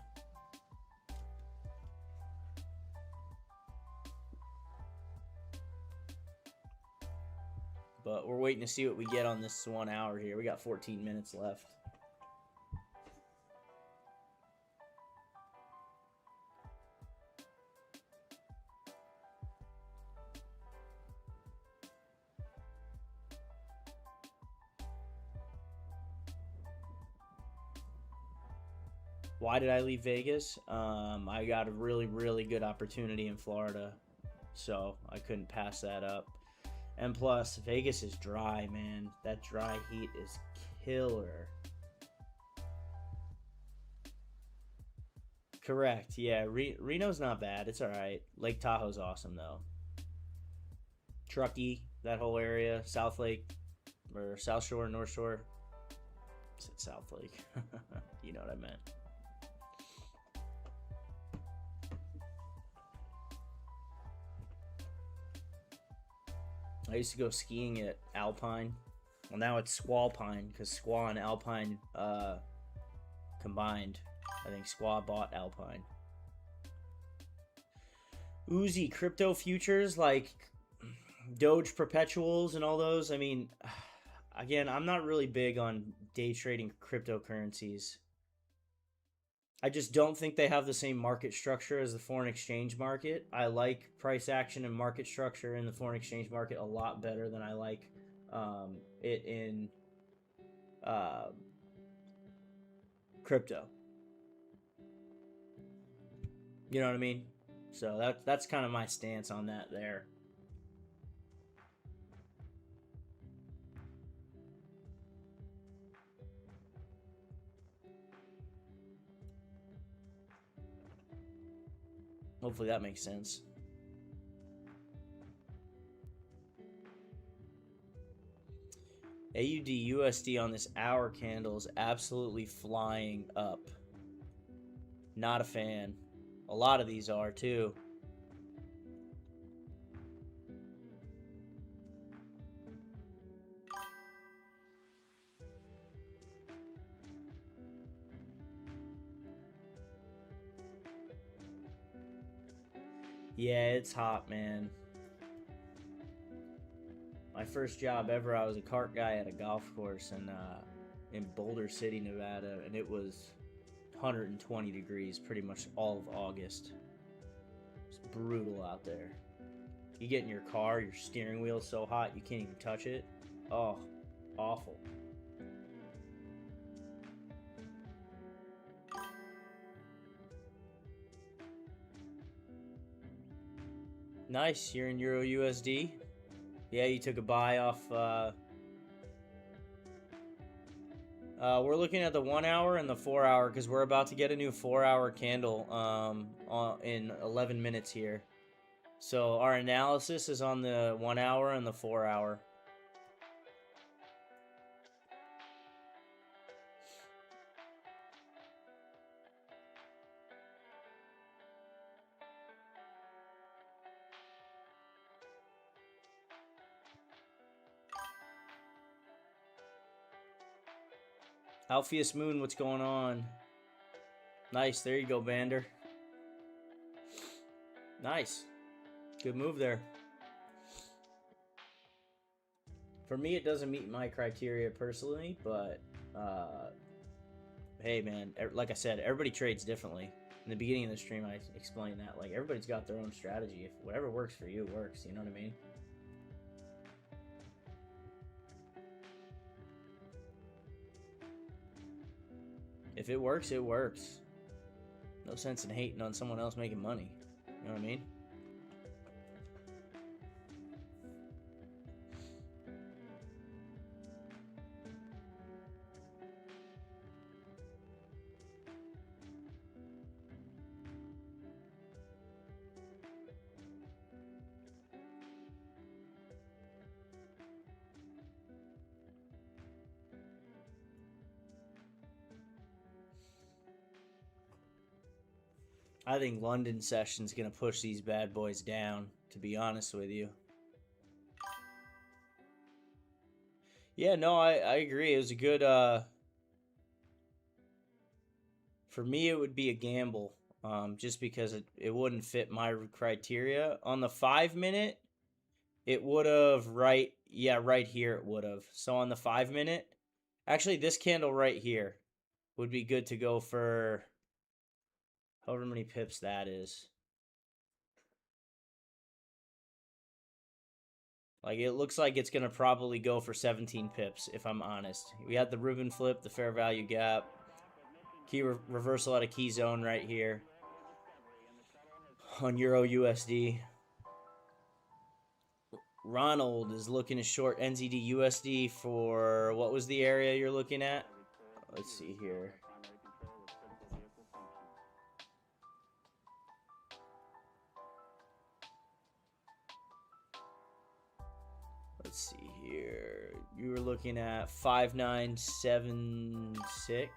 But we're waiting to see what we get on this 1 hour here. We got 14 minutes left. Why did I leave Vegas? I got a really, really good opportunity in Florida, so I couldn't pass that up. And plus, Vegas is dry, man. That dry heat is killer. Correct. Yeah, Reno's not bad. It's all right. Lake Tahoe's awesome, though. Truckee, that whole area, South Lake, or South Shore, North Shore. I said South Lake. You know what I meant. I used to go skiing at Alpine. Well, now it's Squalpine because Squaw and Alpine combined. I think Squaw bought Alpine. Uzi crypto futures like Doge perpetuals and all those. I mean, again, I'm not really big on day trading cryptocurrencies. I just don't think they have the same market structure as the foreign exchange market. I like price action and market structure in the foreign exchange market a lot better than I like it in uh, crypto. You know what I mean? So that's kind of my stance on that there. Hopefully that makes sense. AUD USD on this hour candle is absolutely flying up. Not a fan. A lot of these are too. Yeah, it's hot, man. My first job ever, I was a cart guy at a golf course in Boulder City, Nevada, and it was 120 degrees pretty much all of August. It's brutal out there. You get in your car, your steering wheel's so hot you can't even touch it. Oh, awful. Nice, you're in Euro USD. Yeah, you took a buy off. We're looking at the 1 hour and the 4 hour because we're about to get a new 4 hour candle in 11 minutes here. So our analysis is on the 1 hour and the 4 hour. Alpheus Moon, what's going on? Nice, there you go, Vander. Nice. Good move there. For me, it doesn't meet my criteria personally, but hey, man, like I said, everybody trades differently. In the beginning of the stream, I explained that. Like, everybody's got their own strategy. If whatever works for you works, you know what I mean? If it works, it works. No sense in hating on someone else making money. You know what I mean? I think London session's going to push these bad boys down, to be honest with you. Yeah, no, I agree. It was a good... for me, it would be a gamble, just because it wouldn't fit my criteria. On the 5 minute, it would have right here it would have. So on the 5 minute, actually this candle right here would be good to go for however many pips that is. Like, it looks like it's going to probably go for 17 pips, if I'm honest. We had the Rubin flip, the fair value gap. Key reversal out of key zone right here on Euro USD. Ronald is looking to short NZD USD for, what was the area you're looking at? Let's see here. Let's see here. You were looking at 5976.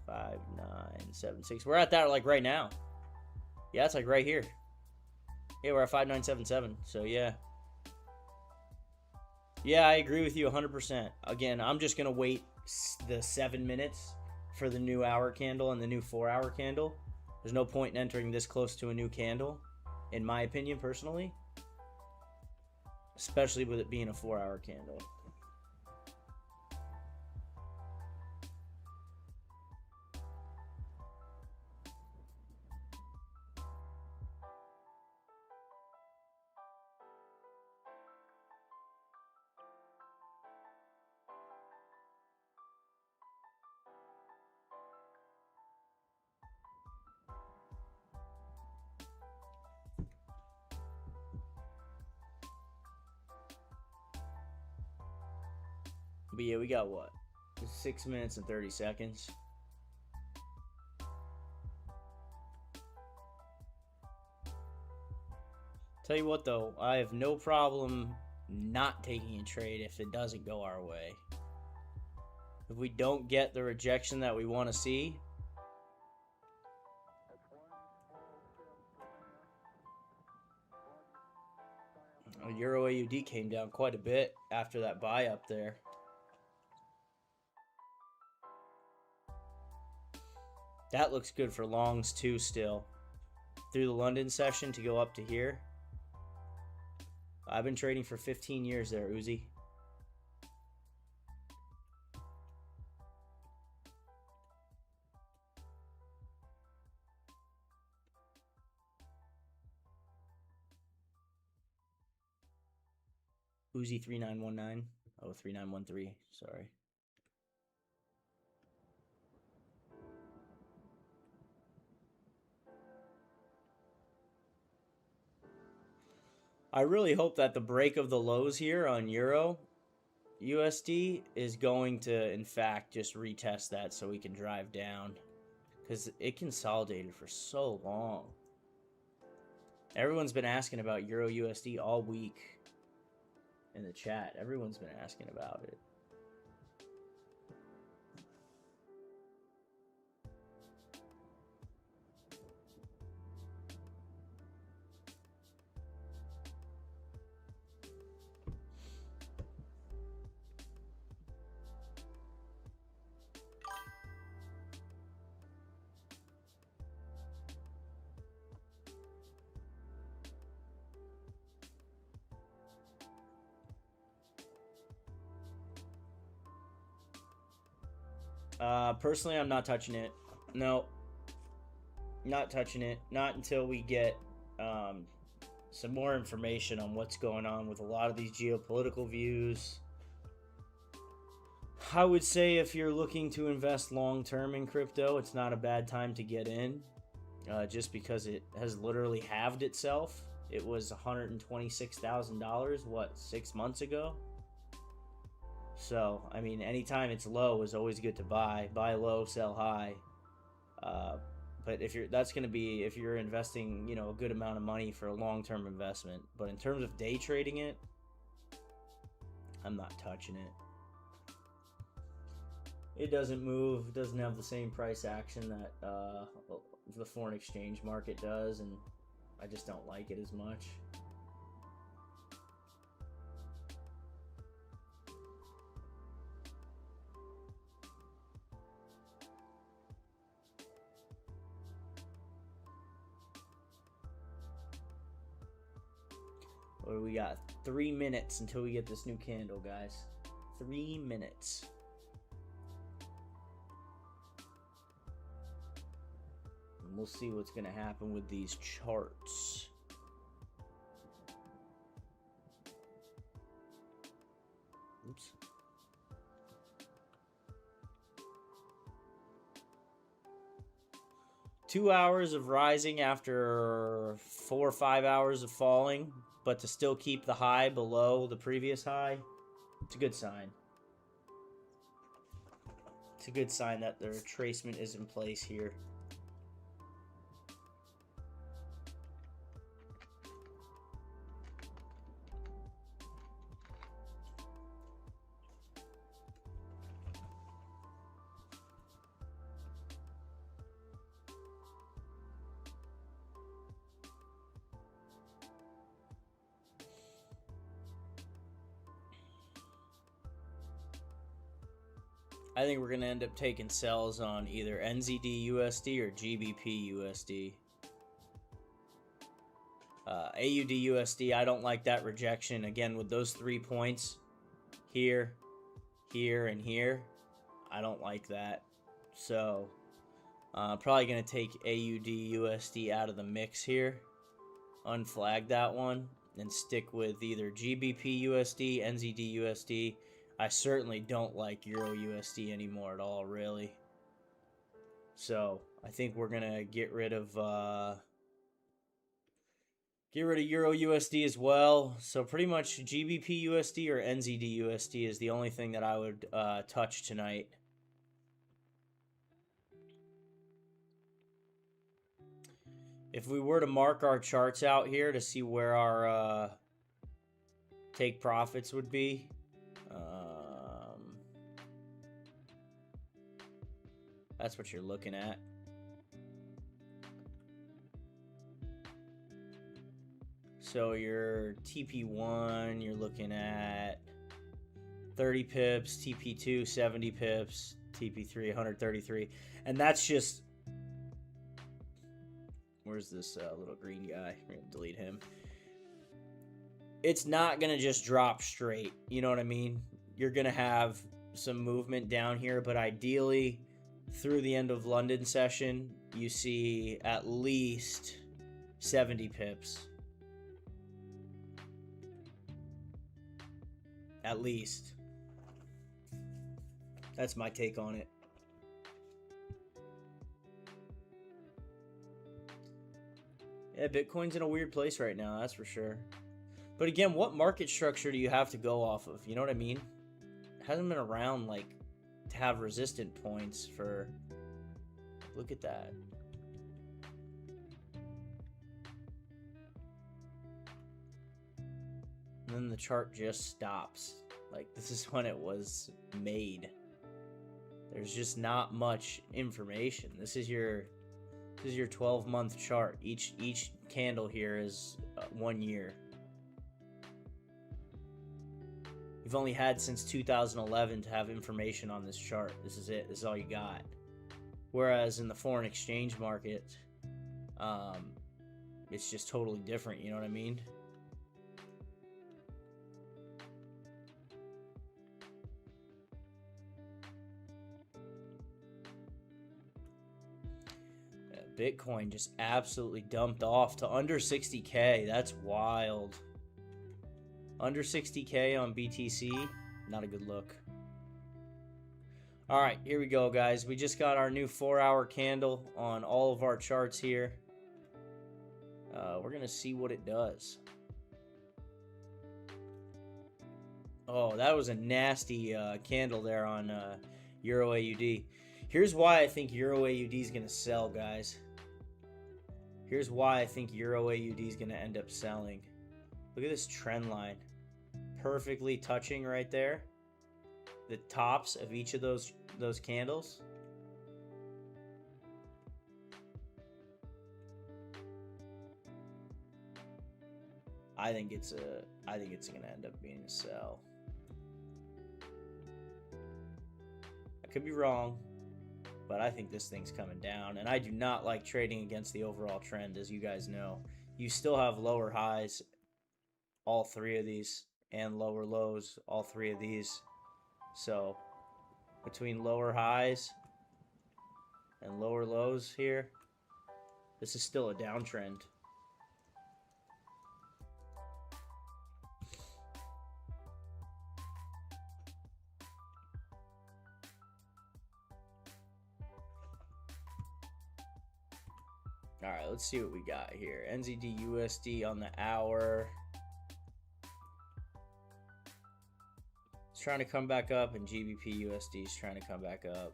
5976. We're at that like right now. Yeah, it's like right here. Yeah, we're at 5977. So yeah. Yeah, I agree with you 100%. Again, I'm just going to wait the 7 minutes for the new hour candle and the new 4 hour candle. There's no point in entering this close to a new candle in my opinion, personally. Especially with it being a 4-hour candle. But yeah, we got what? 6 minutes and 30 seconds. Tell you what though, I have no problem not taking a trade if it doesn't go our way. If we don't get the rejection that we want to see, Euro AUD came down quite a bit after that buy up there. That looks good for longs too still. Through the London session to go up to here. I've been trading for 15 years there, Uzi. Uzi 3919. Oh, 3913. Sorry. I really hope that the break of the lows here on Euro USD is going to, in fact, just retest that so we can drive down. Because it consolidated for so long. Everyone's been asking about Euro USD all week in the chat. Everyone's been asking about it. Personally, I'm not touching it. No, not touching it. Not until we get some more information on what's going on with a lot of these geopolitical views. I would say if you're looking to invest long-term in crypto, it's not a bad time to get in, just because it has literally halved itself. It was $126,000, what, 6 months ago? So, I mean, anytime it's low is always good to buy. Buy low, sell high. But if you're investing, you know, a good amount of money for a long-term investment. But in terms of day trading it, I'm not touching it. It doesn't move. It doesn't have the same price action that the foreign exchange market does, and I just don't like it as much. Or we got 3 minutes until we get this new candle, guys. 3 minutes. And we'll see what's going to happen with these charts. Oops. Two hours of rising after 4 or 5 hours of falling, but to still keep the high below the previous high, it's a good sign. It's a good sign that the retracement is in place here. I think we're going to end up taking sells on either NZD USD or GBP USD. AUD USD, I don't like that rejection. Again, with those 3 points here, here, and here, I don't like that. So probably going to take AUD USD out of the mix here, unflag that one, and stick with either GBP USD, NZD USD. I certainly don't like Euro USD anymore at all, really. So I think we're going to get rid of Euro USD as well. So pretty much GBP USD or NZD USD is the only thing that I would touch tonight. If we were to mark our charts out here to see where our take profits would be, that's what you're looking at. So your TP1, you're looking at 30 pips, TP2, 70 pips, TP3, 133. And that's just... Where's this little green guy? We're going to delete him. It's not going to just drop straight. You know what I mean? You're going to have some movement down here, but ideally, through the end of London session, you see at least 70 pips. At least. That's my take on it. Yeah, Bitcoin's in a weird place right now, that's for sure. But again, what market structure do you have to go off of? You know what I mean? It hasn't been around, like, to have resistant points for... Look at that. And then the chart just stops. Like, this is when it was made. There's just not much information. This is your 12-month chart. Each candle here is 1 year. You've only had since 2011 to have information on this chart. This is it. This is all you got. Whereas in the foreign exchange market, it's just totally different. You know what I mean? Bitcoin just absolutely dumped off to under 60K. That's wild. Under 60K on BTC, not a good look. All right, here we go, guys. We just got our new 4-hour candle on all of our charts here. We're going to see what it does. Oh, that was a nasty candle there on Euro AUD. Here's why I think Euro AUD is going to sell, guys. Here's why I think Euro AUD is going to end up selling. Look at this trend line. Perfectly touching right there. The tops of each of those candles. I think it's going to end up being a sell. I could be wrong, but I think this thing's coming down, and I do not like trading against the overall trend, as you guys know. You still have lower highs, all 3 of these, and lower lows, all 3 of these. So between lower highs and lower lows here, this is still a downtrend. All right, let's see what we got here. NZD USD on the hour. It's trying to come back up, and GBP USD is trying to come back up.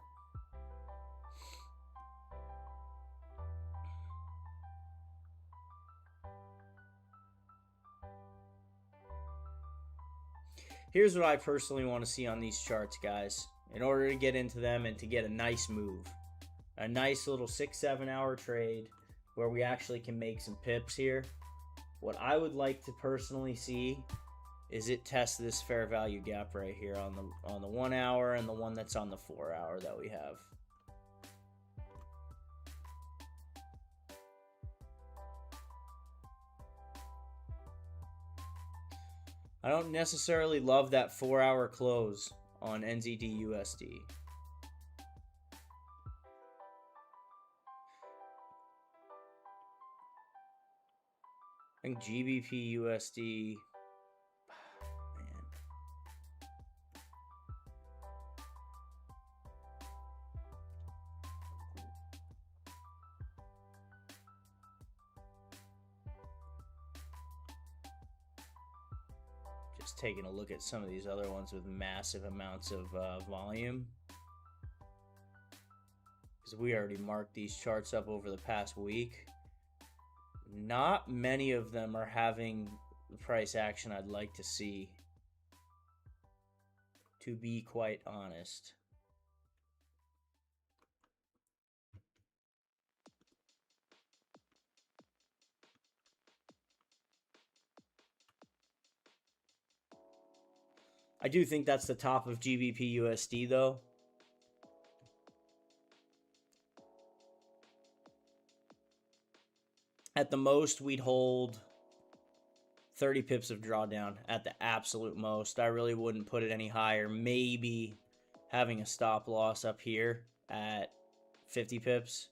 Here's what I personally want to see on these charts, guys, in order to get into them and to get a nice move. A nice little 6-7 hour trade where we actually can make some pips here. What I would like to personally see is it test this fair value gap right here on the 1 hour and the one that's on the 4 hour that we have. I don't necessarily love that 4-hour close on NZD USD. I think GBP USD, man. Just taking a look at some of these other ones with massive amounts of volume. Because we already marked these charts up over the past week. Not many of them are having the price action I'd like to see, to be quite honest. I do think that's the top of GBP USD though. At the most, we'd hold 30 pips of drawdown at the absolute most. I really wouldn't put it any higher. Maybe having a stop loss up here at 50 pips.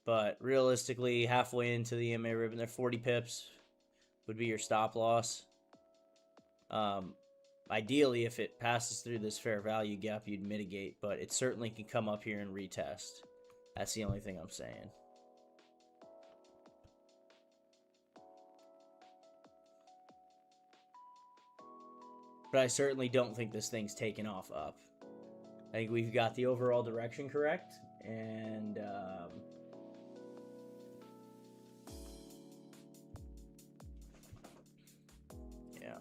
But realistically, halfway into the EMA ribbon there, 40 pips would be your stop loss. Ideally, if it passes through this fair value gap, you'd mitigate. But it certainly can come up here and retest. That's the only thing I'm saying. But I certainly don't think this thing's taken off up. I think we've got the overall direction correct. And yeah.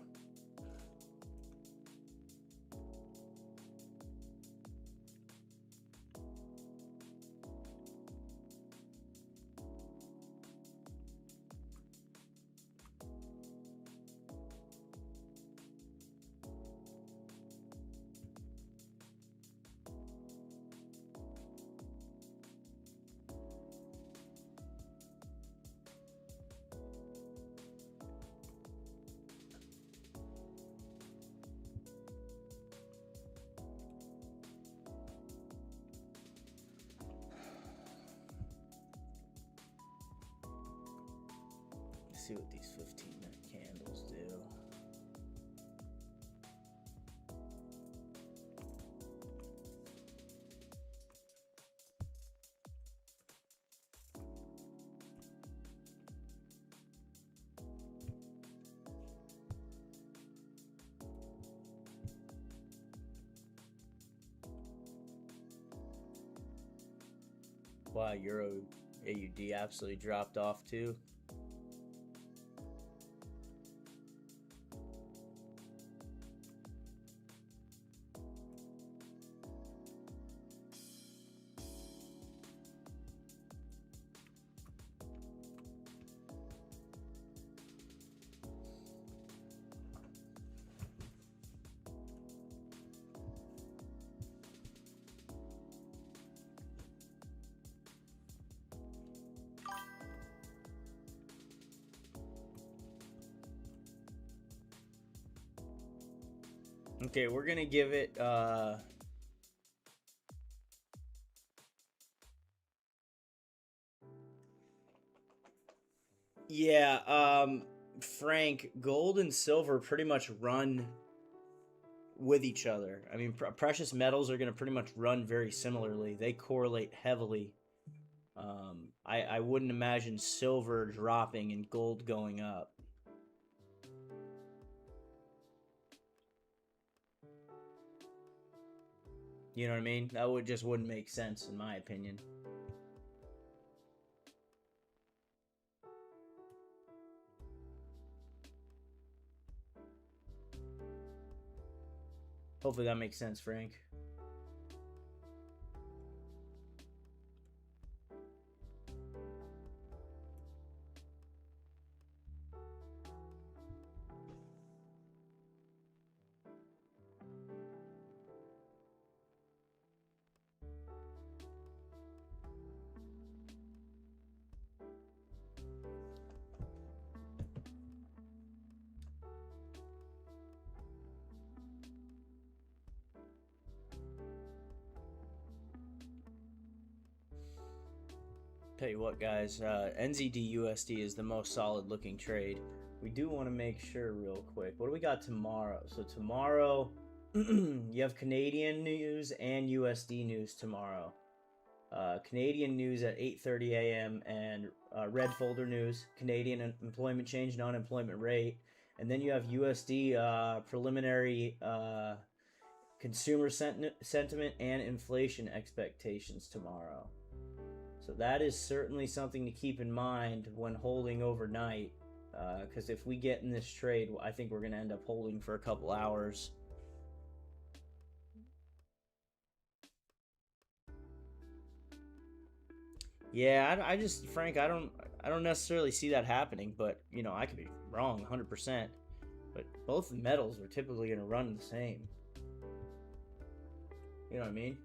See what these 15-minute candles do. Wow, Euro AUD absolutely dropped off too. Okay, we're gonna give it Frank, gold and silver pretty much run with each other. I mean, precious metals are going to pretty much run very similarly. They correlate heavily. I wouldn't imagine silver dropping and gold going up. You know what I mean? That just wouldn't make sense in my opinion. Hopefully that makes sense, Frank. Tell you what, guys, NZD USD is the most solid looking trade. We do want to make sure real quick. What do we got tomorrow? So tomorrow, you have Canadian news and USD news tomorrow. Canadian news at 8:30 a.m. and red folder news, Canadian employment change, non-employment rate, and then you have USD preliminary consumer sentiment and inflation expectations tomorrow. So that is certainly something to keep in mind when holding overnight, because if we get in this trade, I think we're going to end up holding for a couple hours. Yeah, I just, Frank, I don't necessarily see that happening, but you know, I could be wrong 100%. But both metals are typically going to run the same. You know what I mean?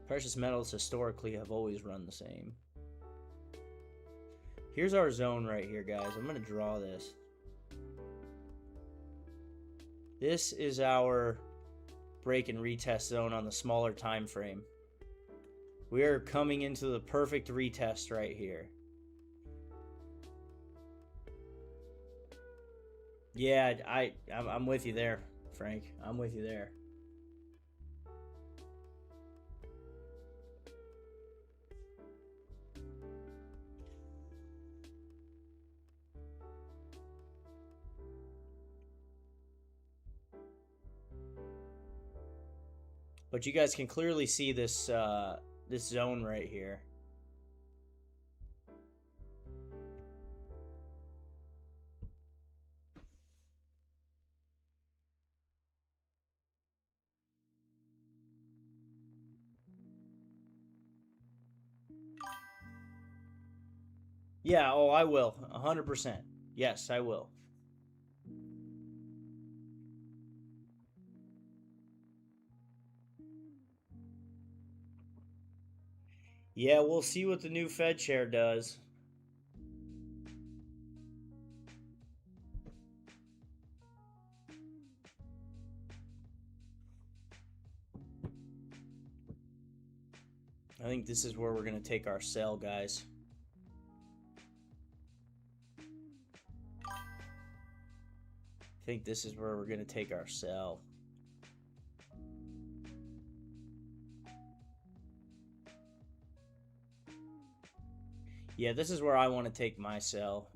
Precious metals historically have always run the same. Here's our zone right here, guys. I'm going to draw this. This is our break and retest zone on the smaller time frame. We are coming into the perfect retest right here. Yeah, I'm with you there, Frank. I'm with you there. But you guys can clearly see this this zone right here. Yeah, oh, I will. 100%. Yes, I will. Yeah, we'll see what the new Fed chair does. I think this is where we're going to take our sell, guys. I think this is where we're going to take our sell. Yeah, this is where I want to take my sell.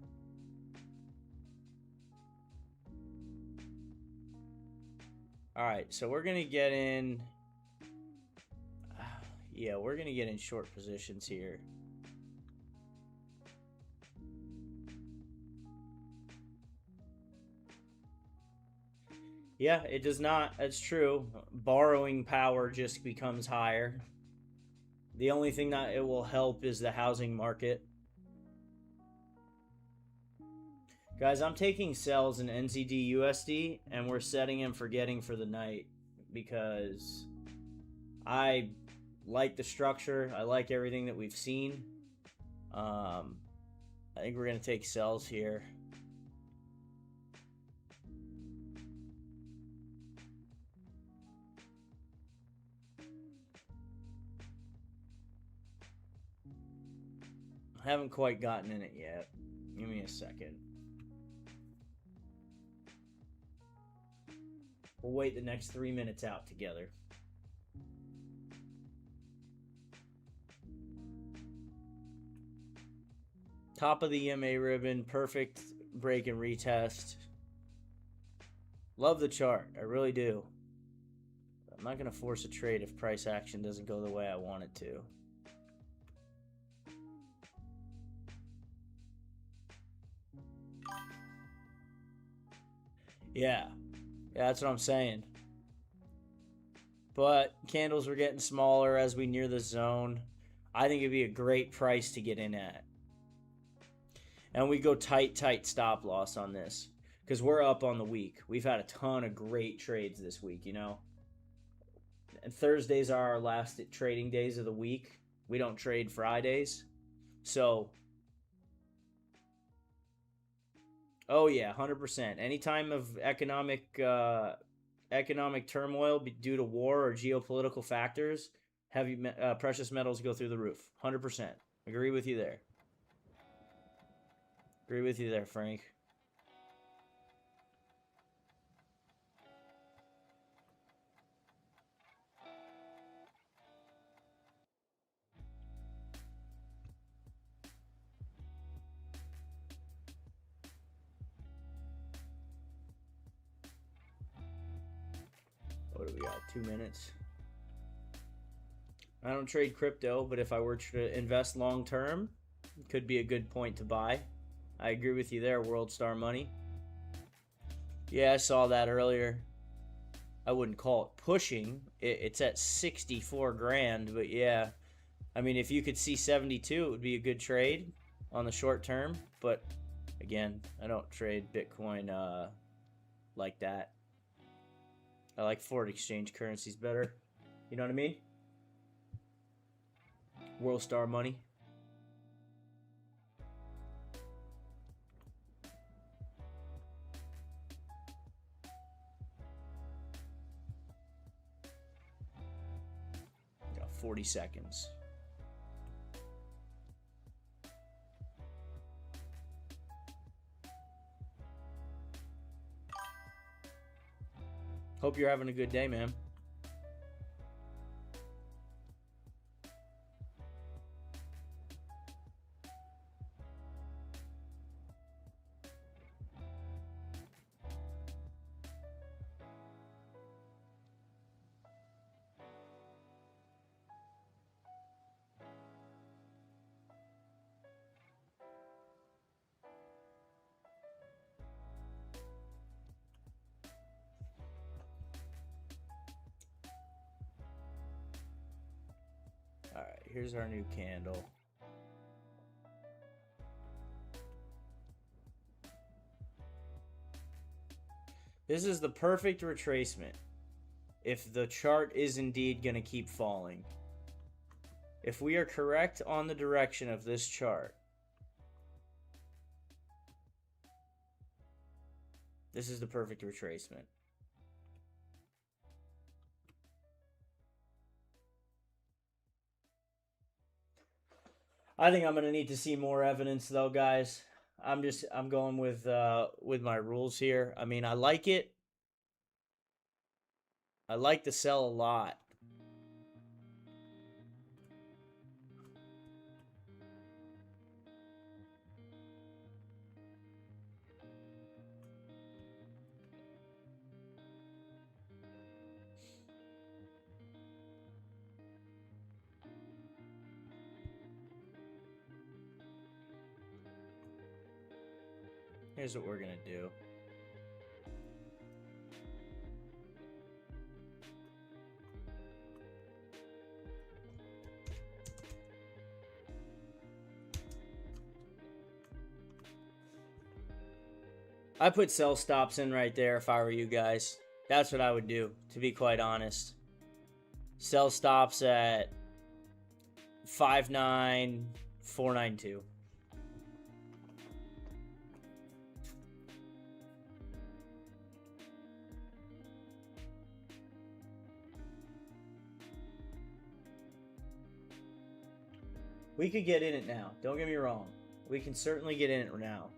All right, so we're going to get in. Yeah, we're going to get in short positions here. Yeah, it does not. That's true. Borrowing power just becomes higher. The only thing that it will help is the housing market. Guys, I'm taking sells in NZD USD, and we're setting and forgetting for the night because I like the structure. I like everything that we've seen. I think we're going to take sells here. I haven't quite gotten in it yet. Give me a second. We'll wait the next 3 minutes out together. Top of the EMA ribbon, perfect break and retest. Love the chart, I really do. I'm not going to force a trade if price action doesn't go the way I want it to. Yeah, that's what I'm saying. But candles are getting smaller as we near the zone. I think it'd be a great price to get in at. And we go tight stop loss on this because we're up on the week. We've had a ton of great trades this week, you know. And Thursdays are our last trading days of the week. We don't trade Fridays. So, oh yeah, 100%. Any time of economic economic turmoil due to war or geopolitical factors, precious metals go through the roof. 100%. Agree with you there. Agree with you there, Frank. What do we got? 2 minutes. I don't trade crypto, but if I were to invest long term, it could be a good point to buy. I agree with you there, World Star Money. Yeah, I saw that earlier. I wouldn't call it pushing. It's at 64 grand, but yeah. I mean, if you could see 72, it would be a good trade on the short term. But again, I don't trade Bitcoin like that. I like foreign exchange currencies better. You know what I mean? World Star Money. Got 40 seconds. Hope you're having a good day, man. All right, here's our new candle. This is the perfect retracement if the chart is indeed going to keep falling. If we are correct on the direction of this chart, this is the perfect retracement. I think I'm going to need to see more evidence though, guys. I'm going with my rules here. I mean, I like it. I like to sell a lot. Here's what we're going to do. I put sell stops in right there if I were you guys. That's what I would do, to be quite honest. Sell stops at 59492. We could get in it now. Don't get me wrong. We can certainly get in it now.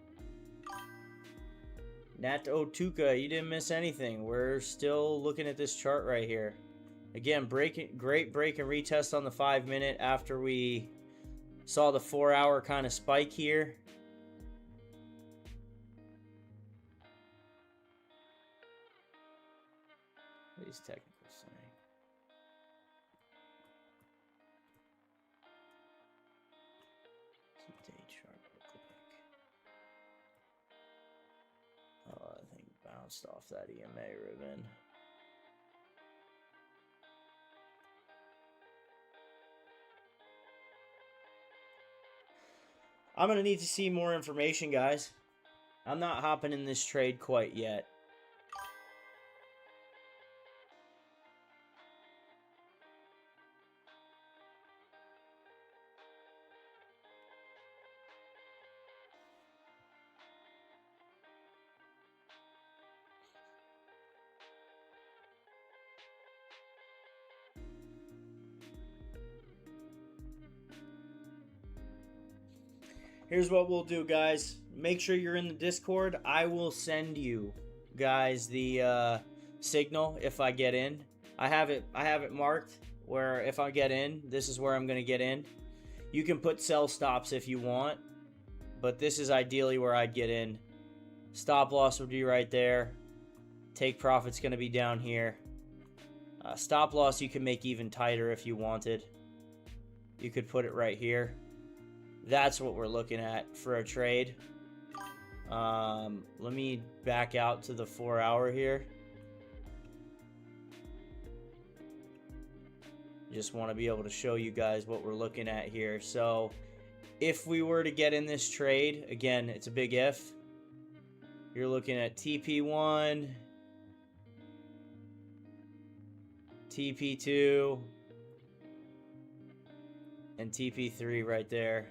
Nat Otuka, you didn't miss anything. We're still looking at this chart right here. Again, great break and retest on the 5 minute after we saw the 4 hour kind of spike here. What is technical saying? Day chart real quick. Oh, I think bounced off that EMA ribbon. I'm going to need to see more information, guys. I'm not hopping in this trade quite yet. Here's what we'll do, guys. Make sure you're in the Discord. I will send you guys the signal if I get in. I have it marked where if I get in, this is where I'm going to get in. You can put sell stops if you want, but this is ideally where I'd get in. Stop loss would be right there. Take profit's going to be down here. Stop loss you can make even tighter if you wanted. You could put it right here. That's what we're looking at for a trade. Let me back out to the 4 hour here. Just want to be able to show you guys what we're looking at here. So if we were to get in this trade, again, it's a big if. You're looking at TP1, TP2, and TP3 right there.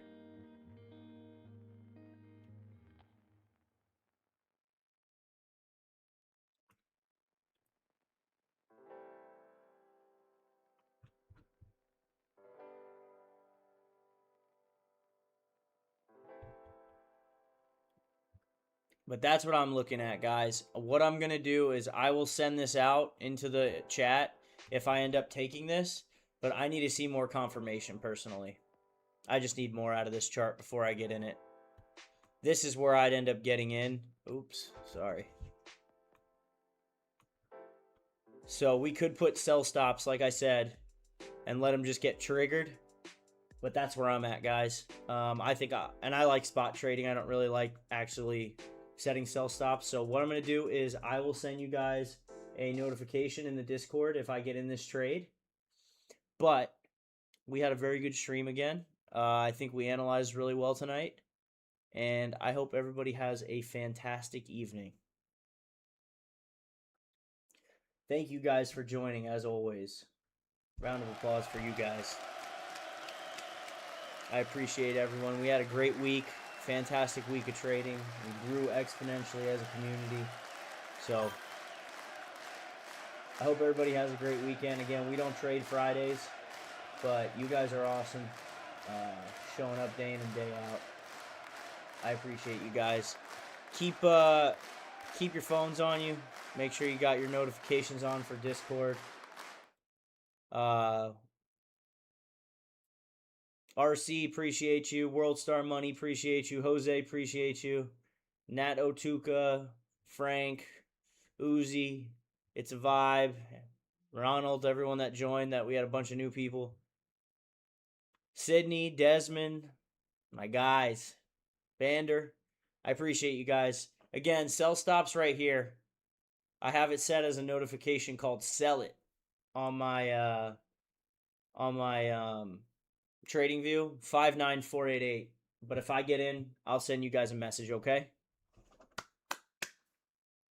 But that's what I'm looking at, guys. What I'm going to do is I will send this out into the chat if I end up taking this. But I need to see more confirmation personally. I just need more out of this chart before I get in it. This is where I'd end up getting in. Oops, sorry. So we could put sell stops, like I said, and let them just get triggered. But that's where I'm at, guys. I think, and I like spot trading. I don't really like actually setting sell stops. So what I'm going to do is I will send you guys a notification in the Discord if I get in this trade. But we had a very good stream again. I think we analyzed really well tonight. And I hope everybody has a fantastic evening. Thank you guys for joining, as always. Round of applause for you guys. I appreciate everyone. We had a great week. Fantastic week of trading. We grew exponentially as a community. So I hope everybody has a great weekend. Again, we don't trade Fridays, but you guys are awesome. Showing up day in and day out. I appreciate you guys. Keep your phones on you. Make sure you got your notifications on for Discord. RC, appreciate you. World Star Money, appreciate you. Jose, appreciate you. Nat Otuka, Frank, Uzi, It's a Vibe, Ronald, everyone that joined, that we had a bunch of new people. Sydney, Desmond, my guys. Bander, I appreciate you guys. Again, sell stops right here. I have it set as a notification called Sell It on my trading view, 59488. But if I get in, I'll send you guys a message, okay?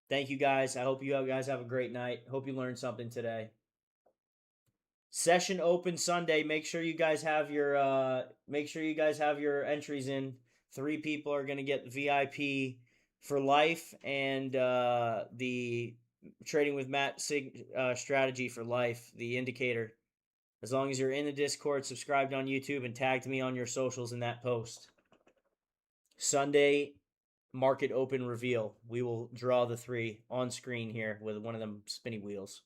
Thank you guys. I hope you guys have a great night. Hope you learned something today. Session open Sunday. Make sure you guys have your entries in. 3 people are going to get VIP for life and the trading with Matt strategy for life, the indicator. As long as you're in the Discord, subscribed on YouTube, and tagged me on your socials in that post. Sunday, market open reveal. We will draw the 3 on screen here with one of them spinny wheels.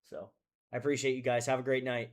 So I appreciate you guys. Have a great night.